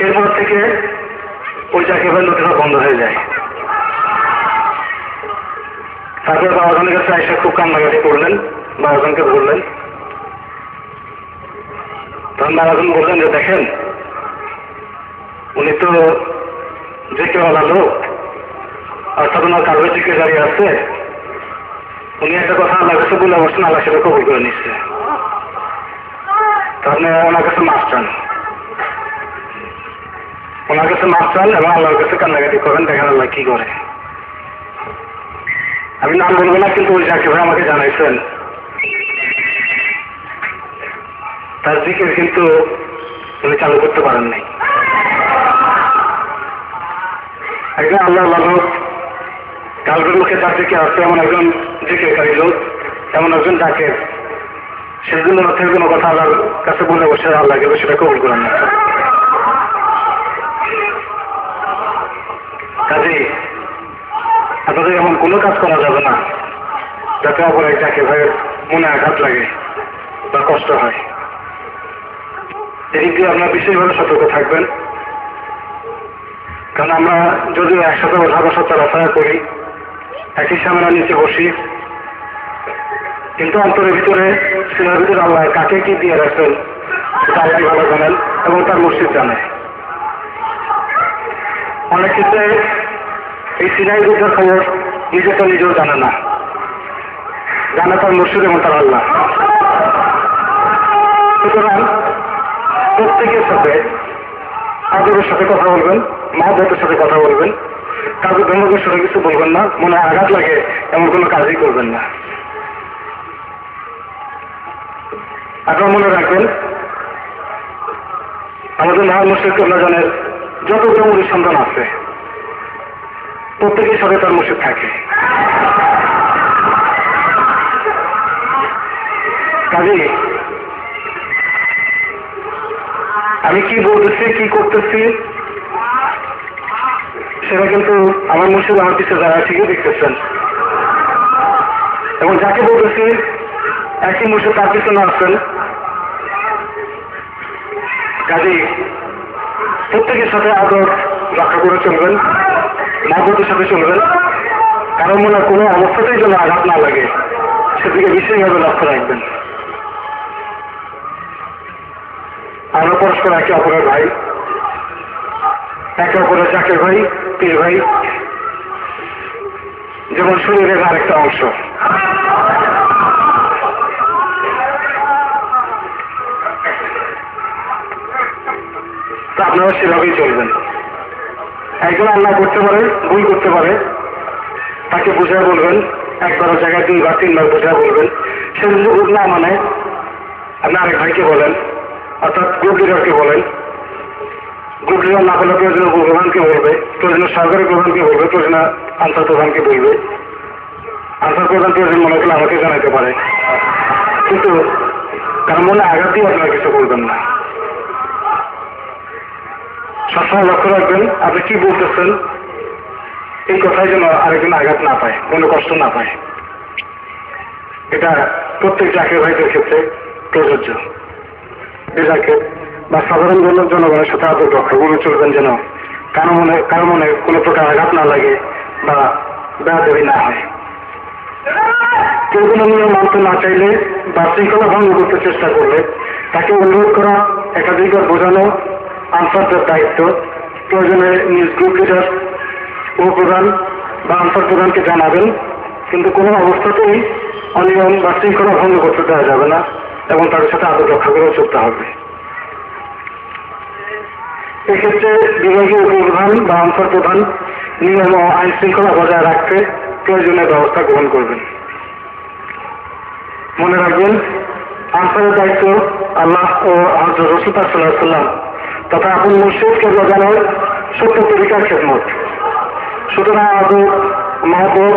এরপর থেকে ওই জাকির ভাই লোকটা বন্ধ হয়ে যায়। তারপরে বাবাজানের কাছে এসে খুব কান্নাকাটি করলেন, বাবাজানকে বললেন। তখন বাবাজান বললেন যে দেখেন, উনি তো জেকেওয়ালা লোক, অর্থাৎ ওনার কাজের দিকে দাঁড়িয়ে আছে, উনি একটা কথা আল্লাহর কাছে বলে বসছেন, আল্লাহ সেটা কবুল করে নিচ্ছে। তাহলে ওনার কাছে মাছ চান, ওনার কাছে মাছ চান এবং আল্লাহর কাছে কান্নাকাটি করেন, দেখেন আল্লাহ কি করে। আমি নাম বলবো না, কিন্তু ওই জাকির ভাই আমাকে জানাইছেন তার জিকির কিন্তু উনি চালু করতে পারেন নাই। একজন আল্লাহ লোক, কালকের মুখে যার দিকে আসছে এমন একজন জিকিরকারী লোক, এমন একজন ডাকে, সেদিন মনে হচ্ছে কোনো কথা আল্লাহর কাছে বলে বসে আল্লাহ কিন্তু সেটা কবুল করেন না। কাজে আপনাদের এমন কোনো কাজ করা যাবে না যাতে অপর এক জাকির ভাইয়ের মনে আঘাত লাগে বা কষ্ট হয়। এদিক দিয়ে আপনারা বিশেষভাবে সতর্ক থাকবেন, কারণ আমরা যদিও একসাথে ওঠা বসা চলাফেরা করি, একই সামনে নিচে বসি, কিন্তু অন্তরের ভিতরে সিনার ভিতরে আল্লাহ কাকে কি দিয়ে রাখেন সেটা আল্লাহ ভালো জানেন এবং তার মুর্শিদ জানে। অনেক ক্ষেত্রে এই সিনাই যুদ্ধের খবর নিজে তো নিজেও জানে না, জানে তার মুর্শিদ এবং তার আল্লাহ। সুতরাং প্রত্যেকের সাথে আদরের সাথে কথা বলবেন, মহব্বতের সাথে কথা বলবেন, কাউকে ধর্মের সাথে কিছু বলবেন না, মনে আঘাত লাগে এমন কোনো কাজই করবেন না। আপনারা মনে রাখবেন, আমাদের মহান মুর্শিদ কেবলাজনের যতগুলো মুড়ির সন্তান আছে প্রত্যেকের সাথে তার মুর্শিদ থাকে। কাজে আমি কি বলতেছি কি করতেছি সেটা কিন্তু আমার মুর্শিদ আমার পিছিয়ে যারা ঠিকই দেখতেছেন, এবং যাকে বলতেছি একই মুর্শিদ তার পিছনে আসছেন। কাজে প্রত্যেকের সাথে আদর রক্ষা করে চলবেন, মহব্বতের সাথে চলবেন, কারণ মনে কোনো অবস্থাতেই যেন আঘাত না লাগে সেদিকে বিশেষভাবে লক্ষ্য রাখবেন। আমরা পরস্পর একে অপরের ভাই, একে অপরের জাকের ভাই, পীর ভাই, যেমন শরীরের আরেকটা অংশ। তা আপনারা সেভাবেই চলবেন। একজন আল্লাহ করতে পারে, ভুল করতে পারে, তাকে বোঝায় বলবেন, একবার জায়গায় 2 বা 3 বার বোঝায় বলবেন। সে যদি ভুল না মানে আপনি আরেক ভাইকে বলেন, অর্থাৎ গ্রুপ লিডারকে বলেন। গ্রুপ লিডার না করলে প্রয়োজনীয় প্রধানকে বলবে, প্রয়োজনীয় সরকারি প্রধানকে বলবে, প্রয়োজনীয় আনসার প্রধানকে বলবে। আনসার প্রধান প্রয়োজন মনে করলে আমাকে জানাতে পারে, কিন্তু কারণ মনে আঘাত দিয়ে আপনারা কিছু করবেন না। সবসময় লক্ষ্য রাখবেন আপনি কি বলতেছেন, এই কথাই যেন আরেকজন আঘাত না পায়, কোনো কষ্ট না পায়। এটা প্রত্যেক জাকের ভাইদের ক্ষেত্রে প্রযোজ্য। এই জাকের বা সাধারণ জনগণের সাথে আদর রক্ষা করে চলবেন, যেন কারো মনে কোনো প্রকার আঘাত না লাগে বা বেয়াদবি না হয়। কেউ কোনো নিয়ম মানতে না চাইলে বা শৃঙ্খলা ভঙ্গ করতে চেষ্টা করলে তাকে অনুরোধ করা, একাধিকবার বোঝানো আনসারদের দায়িত্ব। প্রয়োজনে নিজ গ্রুপ লিডার, উপপ্রধান বা আনসার প্রধানকে জানাবেন, কিন্তু কোনো অবস্থাতেই অনিয়ম বা শৃঙ্খলা ভঙ্গ করতে দেওয়া যাবে না এবং তাদের সাথে আদর রক্ষা করেও চলতে হবে। এক্ষেত্রে বিভাগীয় উপপ্রধান বা আনসার প্রধান নিয়ম ও আইন শৃঙ্খলা বজায় রাখতে প্রয়োজনীয় ব্যবস্থা গ্রহণ করবেন। মনে রাখবেন, আনসারের দায়িত্ব আল্লাহ ও হযরত রাসূলুল্লাহ সাল্লাল্লাহু আলাইহি ওয়াসাল্লাম তথা আপন মুর্শিদকে বোঝানোর সত্য তরিকার খেদমত। সুতরাং আদর, মহব্বত,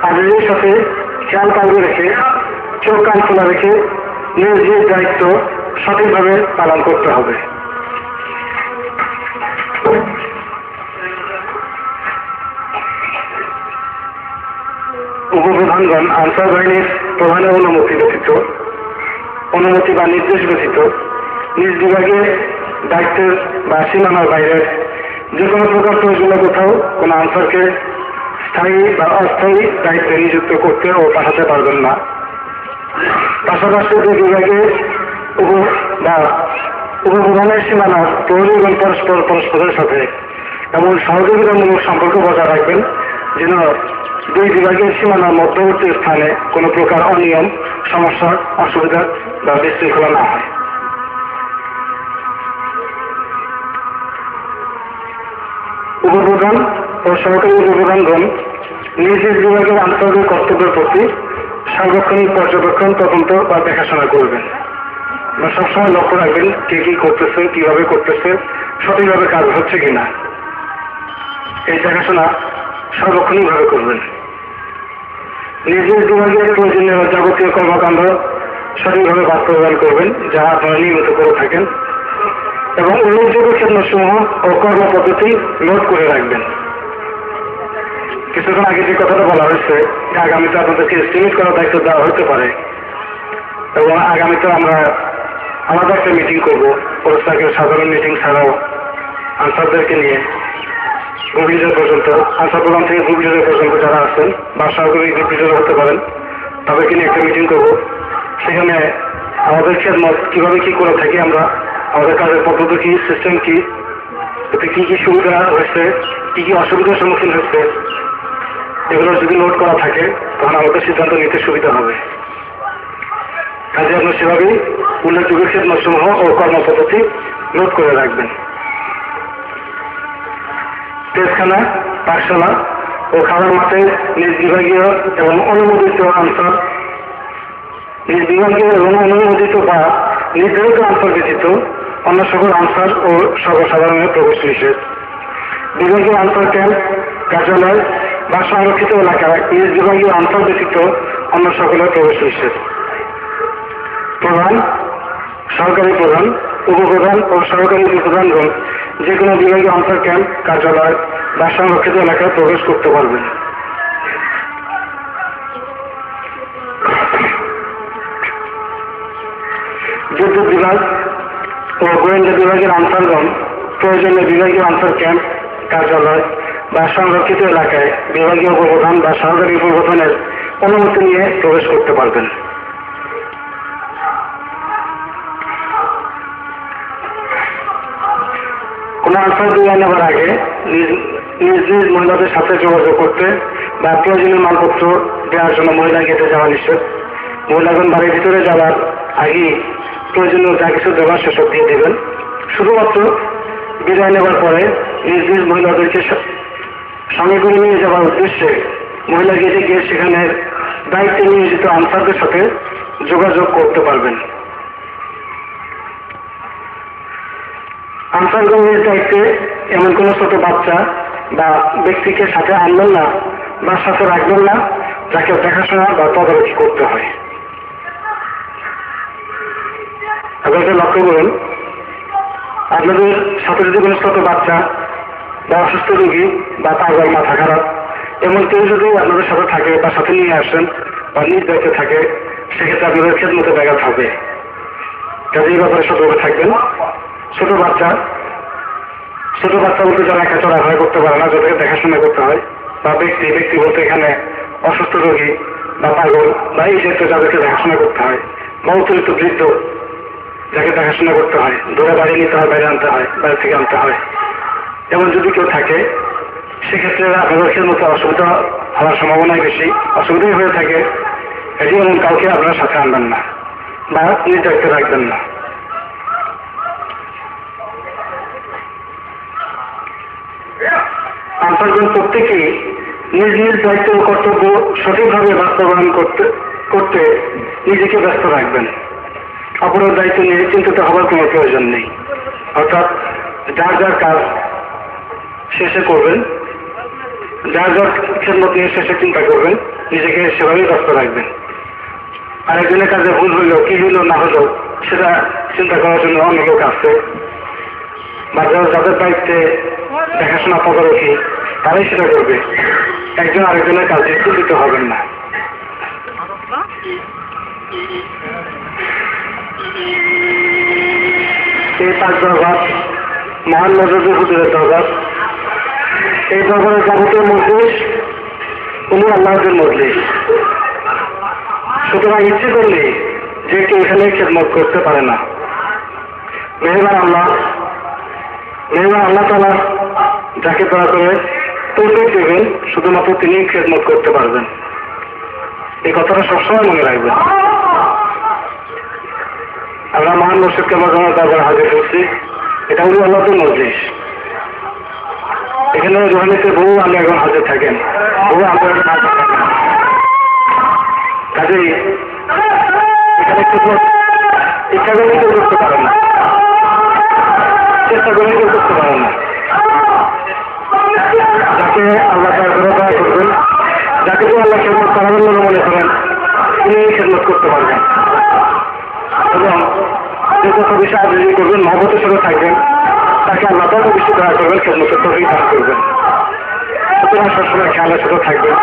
আদরের সাথে খেয়াল কাজে রেখে, চোখ কান খোলা রেখে নিজ নিজ দায়িত্ব সঠিকভাবে পালন করতে হবে। উপপ্রধানগণ আনসার বাহিনীর প্রধানের অনুমতি বা নির্দেশ ব্যতীত নিজ বিভাগে দায়িত্বের বা সীমানার বাইরের যে কোনো প্রকার প্রয়োজনীয় কোথাও কোনো আনসারকে স্থায়ী বা অস্থায়ী দায়িত্বে নিযুক্ত করতে ও পাঠাতে পারবেন না। পাশাপাশি যে বিভাগে উপপ্রধানের সীমানার প্রহরীগণ পরস্পরের সাথে এমন সহযোগিতামূলক সম্পর্ক বজায় রাখবেন যেন 2 বিভাগের সীমানার মধ্যবর্তী স্থানে কোনো প্রকার অনিয়ম, সমস্যা, অসুবিধা বা বিশৃঙ্খলা না হয়। উপপ্রধান ও সহকারী উপপ্রধানগণ নিজ নিজ বিভাগের আন্তর্জাতিক কর্তব্যের প্রতি সার্বক্ষণিক পর্যবেক্ষণ, তদন্ত বা দেখাশোনা করবেন। সবসময় লক্ষ্য রাখবেন কে কি করতেছে, কিভাবে করতেছে, সঠিকভাবে কাজ হচ্ছে কিনা, এই দেখাশোনা সার্বক্ষণিকভাবে করবেন। নিজ নিজ বিভাগের প্রয়োজনীয় যাবতীয় কর্মকাণ্ড সঠিকভাবে বাস্তবায়ন করবেন, যা আপনারা নিয়মিত করে থাকেন, এবং উল্লেখযোগ্য ক্ষেত্রসমূহ ও কর্মপদ্ধতি নোট করে রাখবেন। কিছুক্ষণ আগে যে কথাটা বলা হয়েছে, আগামীতে আপনাদেরকে এস্টিমেট করার দায়িত্ব দেওয়া হতে পারে, এবং আগামীতে আমরা আলাদা একটা মিটিং করবো, পুরস্কারের সাধারণ মিটিং ছাড়াও আনসারদেরকে নিয়ে গ্রুপ লিডার পর্যন্ত, আনসার প্রধান থেকে গ্রুপ লিডার পর্যন্ত যারা আছেন বা সহকারী গ্রুপ লিডার হতে পারেন, তাদেরকে নিয়ে একটা মিটিং করবো। সেখানে আমাদের খেদমত কিভাবে কি করে থাকি আমরা, আমাদের কাজের পদ্ধতি কি, সিস্টেম কি, এতে কি কি সুবিধা হয়েছে, কি কি অসুবিধার সম্মুখীন হয়েছে, এগুলো যদি নোট করা থাকে তখন আমাদের সিদ্ধান্ত নিতে সুবিধা হবে। কাজে আপনার সেভাবেই উল্লেখযোগ্য খেদমতসমূহ ও কর্মপদ্ধতি নোট করে রাখবেন। তেজখানা, পাঠশালা ও খাবার মাঠে নিজ বিভাগীয় এবং অনুমোদিত আনসার, নিজ বিভাগীয় এবং অনুমোদিত বা নির্ধারিত আনসার ব্যতীত অন্য সকল আনসার ও সর্বসাধারণের প্রবেশ নিষেধ। বিভাগীয় আনসার ক্যাম্প কার্যালয় বা সংরক্ষিত এলাকায় নিজ বিভাগীয় আনসার ব্যতীত অন্য সকলের প্রবেশ নিষেধ। প্রধান, সহকারী প্রধান, উপপ্রধান ও সহকারী উপপ্রধানগণ যে কোনো বিভাগীয় আনসার ক্যাম্প কার্যালয় বা সংরক্ষিত এলাকায় প্রবেশ করতে পারবেন। বিদ্যুৎ বিভাগ ও গোয়েন্দা বিভাগের আনসারগণ প্রয়োজনে বিভাগীয় আনসার ক্যাম্প কার্যালয় বা সংরক্ষিত এলাকায় বিভাগীয় উপপ্রধান বা সহকারী উপপ্রধানের অনুমতি নিয়ে প্রবেশ করতে পারবেন। কোন আনসার দিয়ে নেওয়ার আগে নিজ নিজ মহিলাদের সাথে যোগাযোগ করতে বা প্রয়োজনীয় মালপত্র দেওয়ার জন্য মহিলা গেটে যাওয়া নিষেধ। মহিলাগণ বাড়ির ভিতরে যাওয়ার আগে প্রয়োজনীয় যা কিছু দেওয়ার সেসব দিয়ে দেবেন। শুধুমাত্র বিদায় নেওয়ার পরে নিজ নিজ মহিলাদেরকে সঙ্গে করে নিয়ে যাওয়ার উদ্দেশ্যে মহিলা গেটে গিয়ে সেখানে দায়িত্বে নিয়োজিত আনসারদের সাথে যোগাযোগ করতে পারবেন। আনসারগণের দায়িত্বে এমন কোনো ছোট বাচ্চা বা ব্যক্তিকে সাথে আনবেন না বা সাথে রাখবেন না যাকে দেখাশোনা বা তদারকি করতে হয়। আপনাদের লক্ষ্য করুন, আপনাদের সাথে যদি কোনো ছোট বাচ্চা বা অসুস্থ রোগী বা পাগল মাথা খারাপ এমন কেউ যদি আপনাদের সাথে থাকে বা সাথে নিয়ে আসেন বা নিজ দায়িত্বে থাকে, সেক্ষেত্রে আপনাদের খেদমতে ব্যাঘাত হবে। কাজে এই ব্যাপারে সতর্ক থাকবেন। ছোট বাচ্চা বলতে যারা একা চলাফেরা করতে পারে না, যাদেরকে দেখাশোনা করতে হয়, বা ব্যক্তি বলতে এখানে অসুস্থ রোগী বা পাগল বা এই ক্ষেত্রে যাদেরকে দেখাশোনা করতে হয়, বা অতিরিক্ত বৃদ্ধ যাকে দেখাশোনা করতে হয়, ধরে বাড়ি নিতে হয়, বাইরে আনতে হয়, বাইরে থেকে আনতে হয়, এমন যদি কেউ থাকে সেক্ষেত্রে আপনাদের খেদমতে অসুবিধা হওয়ার সম্ভাবনাই বেশি। অসুবিধাই হয়ে থাকে, এটি এমন কাউকে আপনারা সাথে আনবেন না বা নিজ দায়িত্বে রাখবেন না। আনসারগণ প্রত্যেকেই নিজ নিজ দায়িত্ব ও কর্তব্য সঠিকভাবে বাস্তবায়ন করতে নিজেকে ব্যস্ত রাখবেন। অপরের দায়িত্ব নিয়ে চিন্তিত হওয়ার কোনো প্রয়োজন নেই। অর্থাৎ যার যার কাজ শেষে করবেন, যার যার খেদমত নিয়ে শেষে চিন্তা করবেন, নিজেকে সেভাবেই ব্যস্ত রাখবেন। আরেকজনের কাজে ভুল হইল, কি হইল না হলো সেটা চিন্তা করার জন্য অন্য লোক আছে, বা যাদের দায়িত্বে দেখাশোনা তদারকি তারাই সেটা করবে। একজন আরেকজনের কাজে চিন্তিত হবেন না। এই 5 দরবার মহান নজরুল হুজুরের দরবার। এই দরবারের যাবতীয় মজলিস উনি আল্লাহদের মজলিস। সুতরাং ইচ্ছে করলে যে কেউ এখানে খেদমত করতে পারে না। মেহরবান আল্লাহ তাআলা যাকে দয়া করে তৌফিক দেবেন, শুধুমাত্র তিনি খেদমত করতে পারবেন। এই কথাটা সবসময় মনে রাখবেন। আমরা মহান মুর্শিদ কেবলার দরবারে হাজির হচ্ছি, এটা উনি আল্লাহদের মজলিস। এখানে রোহানিতে বহু আল্লাহ এখন হাজির থাকেন, বহু আল্লাহ কাজেই এখানে খেদমত ইচ্ছা করলে কেউ করতে পারেন না, চেষ্টা করলে কেউ করতে পারেন না। যাকে আল্লাহ দয়া করবেন, যাকে কেউ আল্লাহ খেদমত করাবেন বলে মনে করেন, তিনি খেদমত করতে পারবেন। এবং যে যত বেশি আগ্রহী করবেন, মহব্বতের সাথে থাকবেন, তাকে আল্লাহ তত বেশি দয়া করবেন, খেদমতের তবেই দান করবেন। সুতরাং সবসময় খেয়ালের সাথে থাকবেন।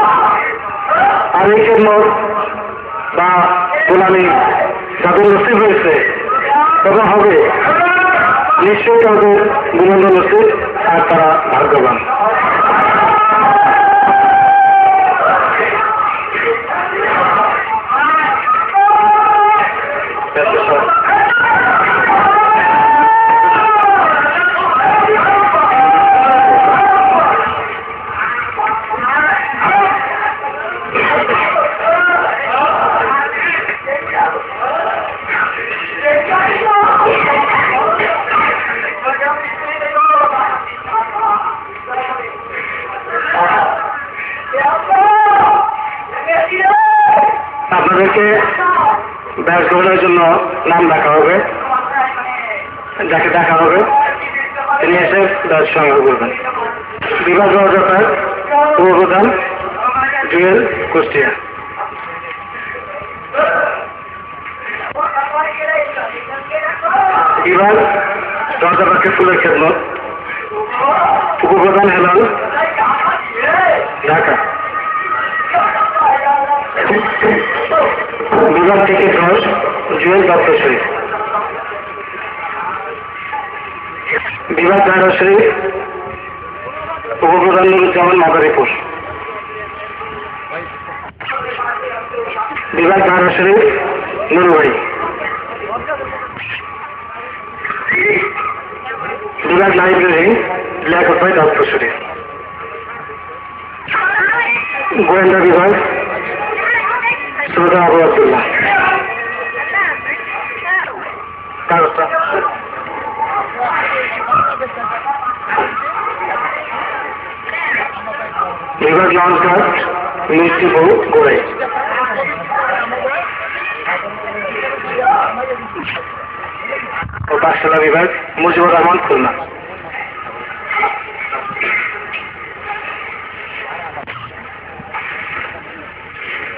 আর এই খেদমত বা গোলামি যাদের নসিব হয়েছে তখন হবে, নিশ্চয়ই তাদের গুণন্দ নসিব, আর তারা ভাগ্যবান। আপনাদেরকে ব্যাস গ্রহণের জন্য নাম ডাকা হবে। যাকে ডাকা হবে তিনি এসে ব্যাস সংগ্রহ করবেন। বিভাগ সহযোগিতার উপপ্রধান জুয়েল কুষ্টিয়া। বিভাগ দরজাপাকে ফুলের খেদমত উপপ্রধান হেলাল ঢাকা। বিভাগ থেকে 10 জুয়েল দত্ত শরীফ। বিভাগ দায়রা শরীফ উপপ্রধান নুরুজ্জামান মাদারীপুর। বিভাগ দায়রা শরীফ নুরুভাই। বিভাগ লাইব্রেরি লিয়াকত ভাই দত্ত শরীফ। গোয়েন্দা বিভাগ সুলতান আবু আব্দুল্লাহ। কাগজটা বিভাগ লঞ্চঘাট মিষ্টি বউ গোড়াই। ও পাঠশালা বিভাগ মুজিবুর রহমান খুলনা।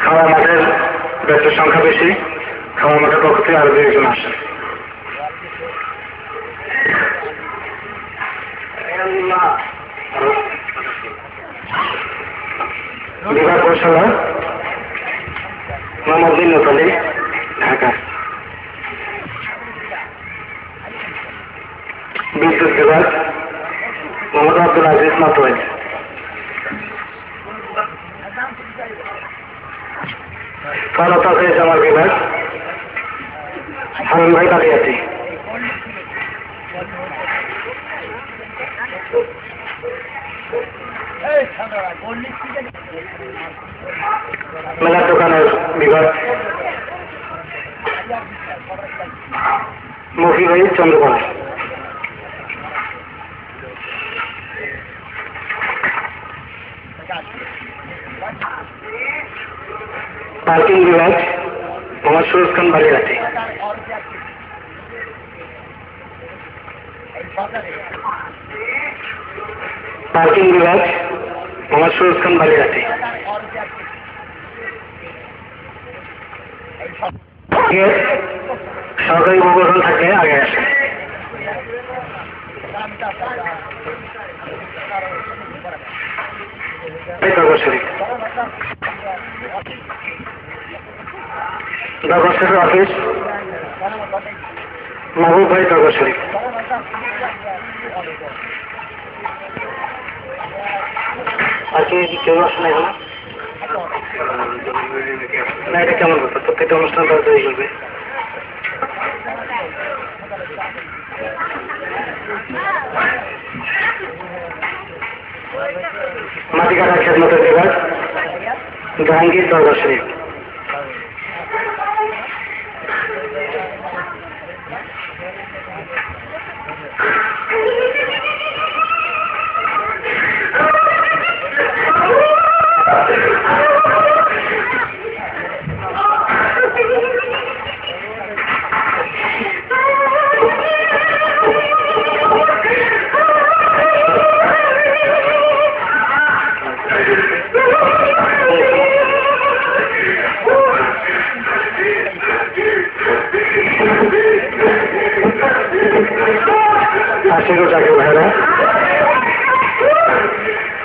খাওয়া মাঠের ব্যক্তির সংখ্যা বেশি, খাওয়া মাঠের পক্ষ থেকে আরো 2 জন আসেন। বিভাগ কৌশলা মোহাম্মদ বিন নূর ঢাকা। বিদ্যুৎ বিভাগ মোহাম্মদ আব্দুল আজিজ মাতোয়াইল। জামাল বিভাগ হারুন ভাই কালিয়াতি। মেলার দোকানের বিভাগ মফি ভাই চন্দ্রপাল। পার্কিং বিভাগ মোহাম্মদ সুরজ খান বালিরাতি। পার্কিং বিভাগ মোহাম্মদ সুরজ খান বালিরাতি। সরকারি উপকরণ থাকলে আগে আসে। দরবার শরীফ অফিস মাহবুব ভাই দরবার শরীফ। আর কি কেউ আসে না এখানে? না, এটা কেমন ব্যাপার? প্রত্যেকটা অনুষ্ঠান তারা তৈরি করবে। মাটিকাটা খেদমতের বিভাগ জাহাঙ্গীর দরবার শরীফ।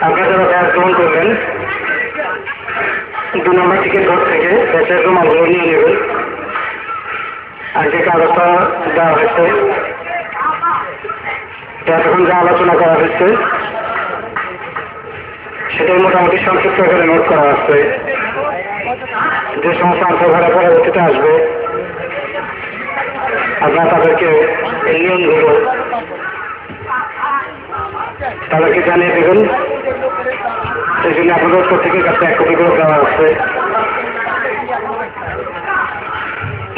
আপনারা যারা ব্যাস গ্রহণ করবেন 2 নম্বর টিকিট ঘর থেকে ব্যাসের রুমালগুলো নিয়ে নেবেন। আর যে কাগজটা দেওয়া হয়েছে এতক্ষণ যা আলোচনা করা হয়েছে সেটাই মোটামুটি সংক্ষিপ্ত করে নোট করা আছে। যে সমস্ত আন্তর্ভাড়া পরবর্তীতে আসবে আপনারা তাদেরকে এই নিয়মগুলো তাদেরকে জানিয়ে দেবেন। সেই জন্য আপনাদের প্রত্যেকের কাছে 1 কপি করে দেওয়া আছে।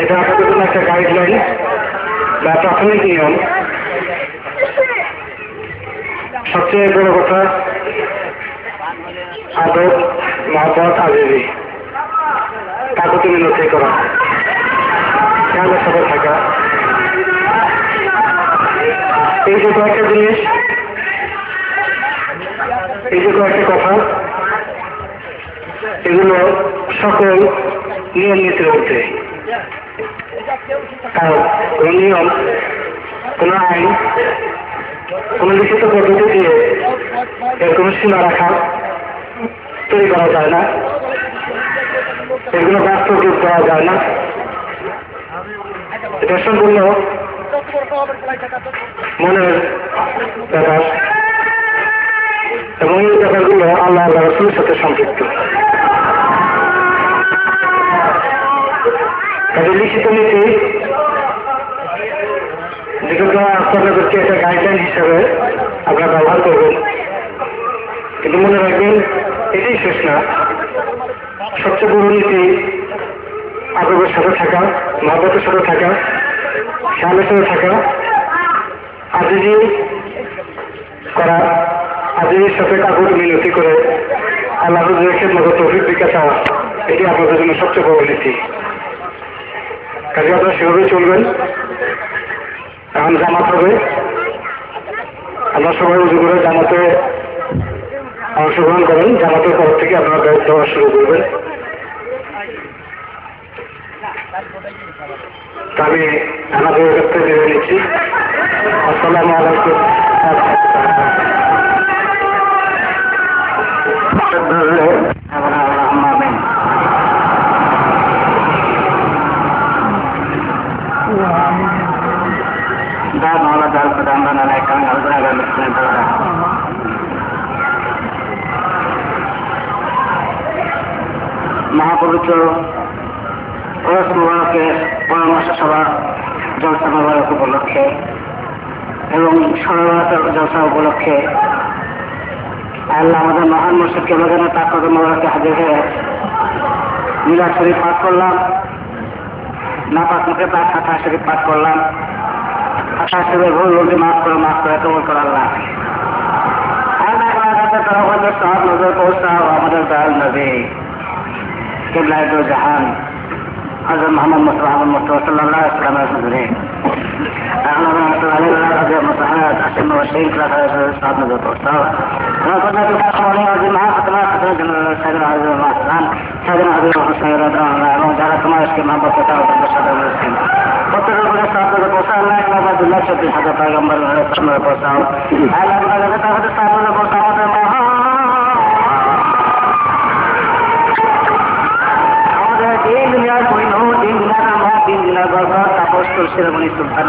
এটা আপনাদের জন্য একটা গাইডলাইন বা প্রাথমিক নিয়ম। সবচেয়ে বড় কথা আদব, মহব্বত, আজিজি, কাকুতি মিনতি করা, খেয়ালের সাথে থাকা, এই যে কয়েকটা জিনিস এই যে কয়েকটি কথা, এগুলো সকল নিয়ম নীতির মধ্যে। কারণ কোন নিয়ম, কোন আইন, কোন লিখিত পদ্ধতি দিয়ে এর কোন সীমা রাখা তৈরি করা যায় না, এগুলো বাস্তব রূপ দেওয়া যায় না। এটা সম্পূর্ণ মনের ব্যাপার এবং এই ব্যাপারগুলো আল্লাহ আল্লাহ রাসূলের সাথে সম্পৃক্ত। তাদের লিখিত নীতি যেগুলো আপনাদেরকে একটা গাইডলাইন হিসাবে আপনারা ব্যবহার করবেন, কিন্তু মনে রাখবেন এটাই শেষ না। সবচেয়ে বড় নীতি আগ্রহের সাথে থাকা, মহব্বতের সাথে থাকা, খেয়ালের সাথে থাকা, আজিজি করা, আজিজির সাথে কাগজ মিনতি করে আল্লাহ হুজুরের খেদমত তৌফিক দিকে চাওয়া, এটি আপনাদের জন্য সবচেয়ে বড় নীতি। কাজে আপনারা সেভাবেই চলবেন। এখন জামাত হবে, আমরা সবাই উজু করে জামাতে অংশগ্রহণ করেন। জামাতের পর থেকে আপনারা দায়িত্ব দেওয়া শুরু করবেন। আমি আমাদের কাছ থেকে জেনে নিচ্ছি। আসসালামু আলাইকুম। মহাপবিত্র ওরস মুবারকের পরামর্শ সভা জলসা মুবারক উপলক্ষে এবং সরবরাহ জলসা উপলক্ষে আল্লাহ আমাদের মহান মুর্শিদ কেবলানের তাকত মুবারকে হাজির হয়ে মিলাদ শরীফ পাঠ করলাম। নাপাক মুখে তার ফাতিহা শরীফ পাঠ করলাম। ফাতিহা শরীফের ভুল ভুলটি মাফ করে কবুল করে আল্লাহ। সাহাব নজর পৌঁছাও আমাদের দয়াল নবী কিবলায়ে দো জাহান হযরত মুহাম্মদ মুস্তাফা সাল্লাল্লাহু আলাইহি ওয়াসাল্লামের হুজুরে এবং যারা তোমার মহব্বত প্রত্যেকের উপরে সাহায্য পৌঁছা আল্লাহ আব্দুল্লাহ চব্বিশ হাজার পয়গম্বর পৌঁছাও আমাদের দিন দুনিয়ার পূর্ণ দিন দুনিয়ার আমার দিন দুনিয়ার বরকত তাপস তুলসিরমণি সুলতান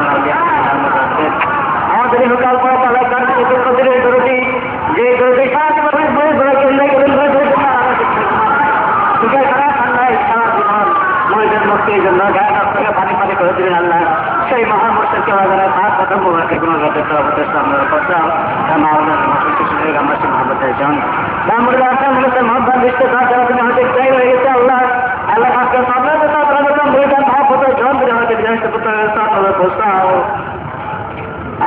আমাদের হোকাল পর পালা কান্তি দরদি যে দরদি সারা মুক্তির জন্য গায়ে থেকে পানি পানি করে দিলেন আল্লাহ। সেই মহান মুর্শিদকে বাজারের হাত কথা মোবারকে কোনো রাতে সভাপতির সামনে পৌঁছাও আমাদের মহাপতের জন মহান বিশ্ব হয়তো চাই হয়ে গেছে আল্লাহ আল্লাহ মহাপতের জন পৌঁছাও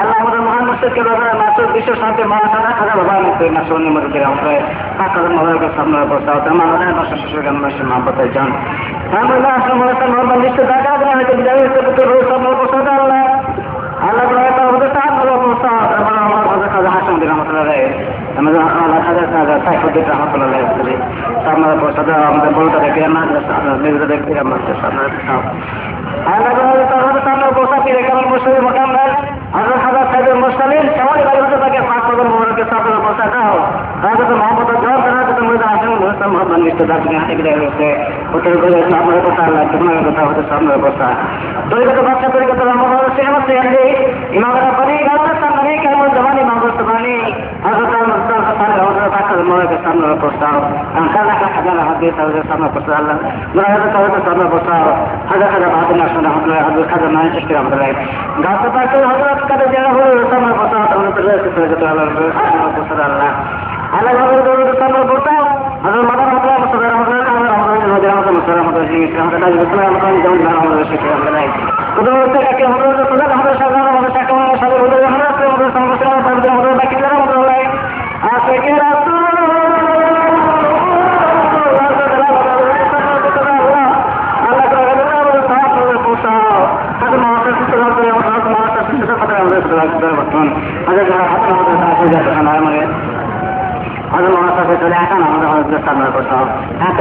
আল্লাহ আমাদের মহান মুর্শিদকে বাজারে মাসুর বিশ্ব শান্তি মহাসানা খাজা বাবা মুক্তি মাসুর নিমন্ত্রিত আমাদের হাত মোবারকের সামনে পৌঁছাও আমাদের নশো শিশুর মহাপতের জন আমাদের বলতে দেখি নিজেদের দেখি আমাদের সামনে সামনে করছো এত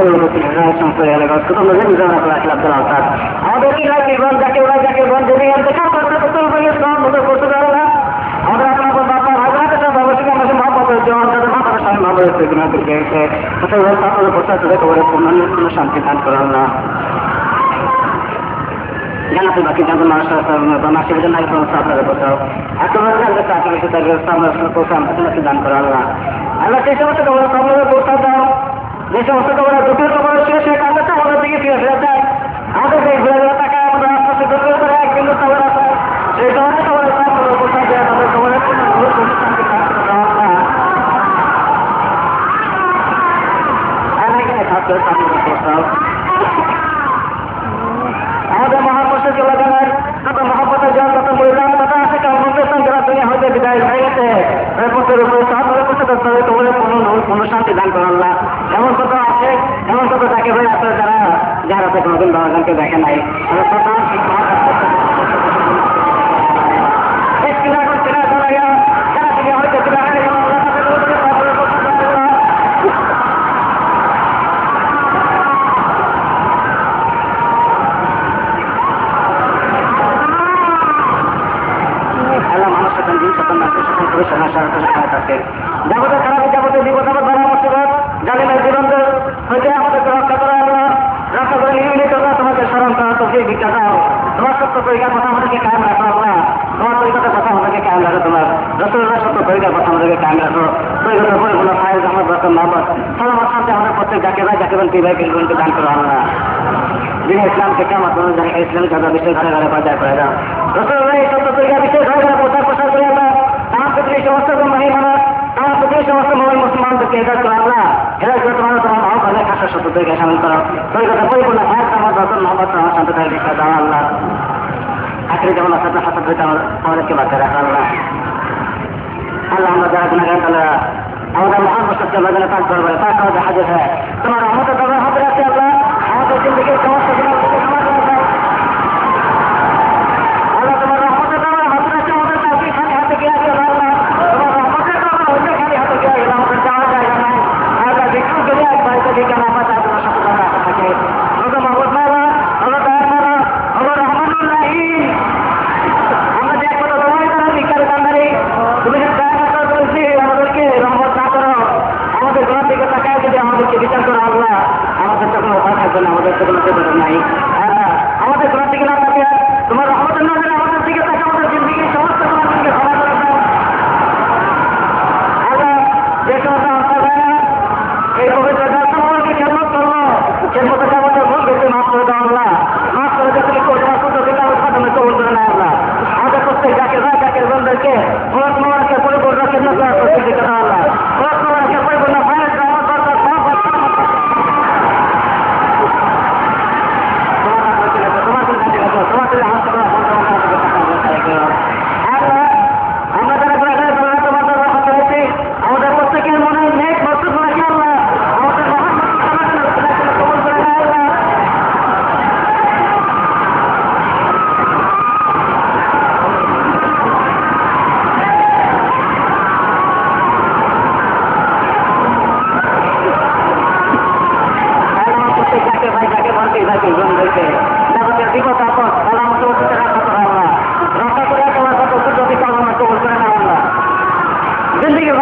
সংস্থা এলাকা তোমরা জানি জানা করা খেলাফ করা অর্থাৎ আমাদের কি হয় জীবন যাকে ওরা যাকে বন যদি দেখা করতে করতে বলে সব মতো করতে পারো না আমাদের আপনার বাবা ভাগরাতে সব অবশ্যই আমাদের মা বাবা জন তাদের মাথার সামনে মা বাবা গুণা করে গেছে কোথাও তাদের প্রচার করে কোনো শান্তি দান করার না জানাতে বাকি যখন মানুষ মাসের জন্য আপনাদের কোথাও একেবারে আপনাকে দান করা আল্লাহ আল্লাহ সেই সমস্ত তোমার সামনে প্রস্তাব দাও যে সমস্ত তোমার দুটোর তোমার শেষ হয়ে কাজটা আমাদের দিকে ফিরে ফেরত দেয় আমাদের সেই ঘুরে ঘুরে টাকা আমাদের আস্তে আস্তে ঘুরে করে একদিন তোমার আছে সেই সমস্ত তোমার সামনে প্রস্তাব দেয় তাদের তোমার আমাদের মহাপুরুষ চলে গেলেন কত মহাপতের জল কত মহিলা কত আছে কর্মস্থান যারা দুনিয়া হইতে বিদায় হয়ে গেছে এরপরের উপরে তোমাদের কোনো শান্তি দান করার না এমন কত আছে এমন কত তাকে হয়ে আছে যারা যারা কোনোদিন বাবাকে দেখে নাই যাবতীয় খারাপ যাবতীয় বিপদ আপদ বাধা মুসিবত জালিমের জীবনদের হইতে আমাদেরকে রক্ষা করা আল্লাহ রক্ষা করে নিয়মিত তোমাকে স্মরণ করা তো ভিক্ষা দাও তোমার সত্য তরিকার কথা আমাদেরকে কায়েম রাখো আল্লাহ তোমার তরিকার কথা আমাদেরকে কায়েম রাখো তোমার রসুলের সত্য তরিকার কথা আমাদেরকে কায়েম রাখো তরিকার পরিপূর্ণ ফায়েজ আমার বরকত মহব্বত সালামত শান্তি আমাদের প্রত্যেক যাকে ভাই যাকে বলতে ভাই কিন্তু দান করো আল্লাহ যিনি ইসলাম থেকে আমার জানি ইসলামী কথা বিশ্বের ঘরে ঘরে প্রচার করে দাও রসুলের এই সত্য তরিকার বিশ্বের ঘরে ঘরে প্রচার করে আল্লাহ আমার পৃথিবীর সমস্ত মহিমানব আমার পৃথিবীর সমস্ত মহিল মুসলমানদেরকে হেদায়ত করো আল্লাহ হেদায়ত করে তোমার ভালো খাসা সত্য তরিকা সামিল করো তরিকাটা পরিপূর্ণ ফায়েজ আমার বরকত মহব্বত আমার শান্তি থাকে ভিক্ষা দাও আল্লাহ আখরি যেমন আসাদ হাসাদ হইতে আমাদেরকে বাঁচিয়ে রাখা আল্লাহ আল্লাহ আমরা যারা গুণাগার তাহলে আমাদের মহান বসতকে বাজারে পাঠ করবে তার কাজে হাজির হয় তোমার আমাদের দাবার হাতে রাখছে আল্লাহ আমাদের জিন্দিগির সমস্ত আল্লাহ তোমার রহমতের দাবার হাতে রাখছে আমাদের কাছে খালি হাতে গিয়ে আসে আল্লাহ তোমার রহমতের দাবার হইতে খালি হাতে গিয়ে আসে আমাদের যাওয়া জায়গা নাই আল্লাহ বিক্রি করে এক বাড়িতে দিকে আমার সাথে তোমার সাথে কথা থাকে আমাদের মহম্মদ মালা আল্লাহ দয়া মালা আল্লাহ রহমানুর রাহিম আমরা যে এক কথা তোমায় তারা বিকারে কান্দারি তুমি যে দয়া বলছি আমাদেরকে রহমত না করো আমাদের ঘর দিকে তাকায় যদি আমাদেরকে বিচার করো আল্লাহ আমাদের তো কোনো উপায় থাকবে না আমাদের তো কোনো বিপদ নাই আমাদের ঘর দিকে না তাকিয়ে তোমার রহমতের নজরে আমাদের দিকে তাকে আমাদের জিন্দিগির সমস্ত তোমাদেরকে ক্ষমা করে দাও আল্লাহ যে সমস্ত এই পবিত্র দর্শনকে খেদমত করবো খেদমতের আমাদের ভুল বেশি মাফ করে দাও আল্লাহ মাফ করে দিয়ে তুমি তোমার শুধু দিলে উৎপাদনে কবুল করে নেয় আল্লাহ আমাদের প্রত্যেক যাকে ভাই যাকে বন্ধুকে ওরস মোবারকে পরিপূর্ণ খেদমত করার প্রস্তুতি দিতে দাও আল্লাহ ওরস মোবারকে পরিপূর্ণ ফায়েজ রহমত বরকত আমরা যারা তোমাদের রহমত হয়েছি আমাদের প্রত্যেকের মনে নেক মকসুদ রাখি আল্লাহ আমাদের মহান কবুল করে নেয় আল্লাহ যাকে ভাই যাকে বলতে যাকে জনদেরকে যাবতীয় বিপদ আপদ আল্লাহ মুসিবতের রক্ষা করা আল্লাহ রক্ষা করে তোমার কত সুযোগ কবুল করে না আল্লাহ জিন্দিগি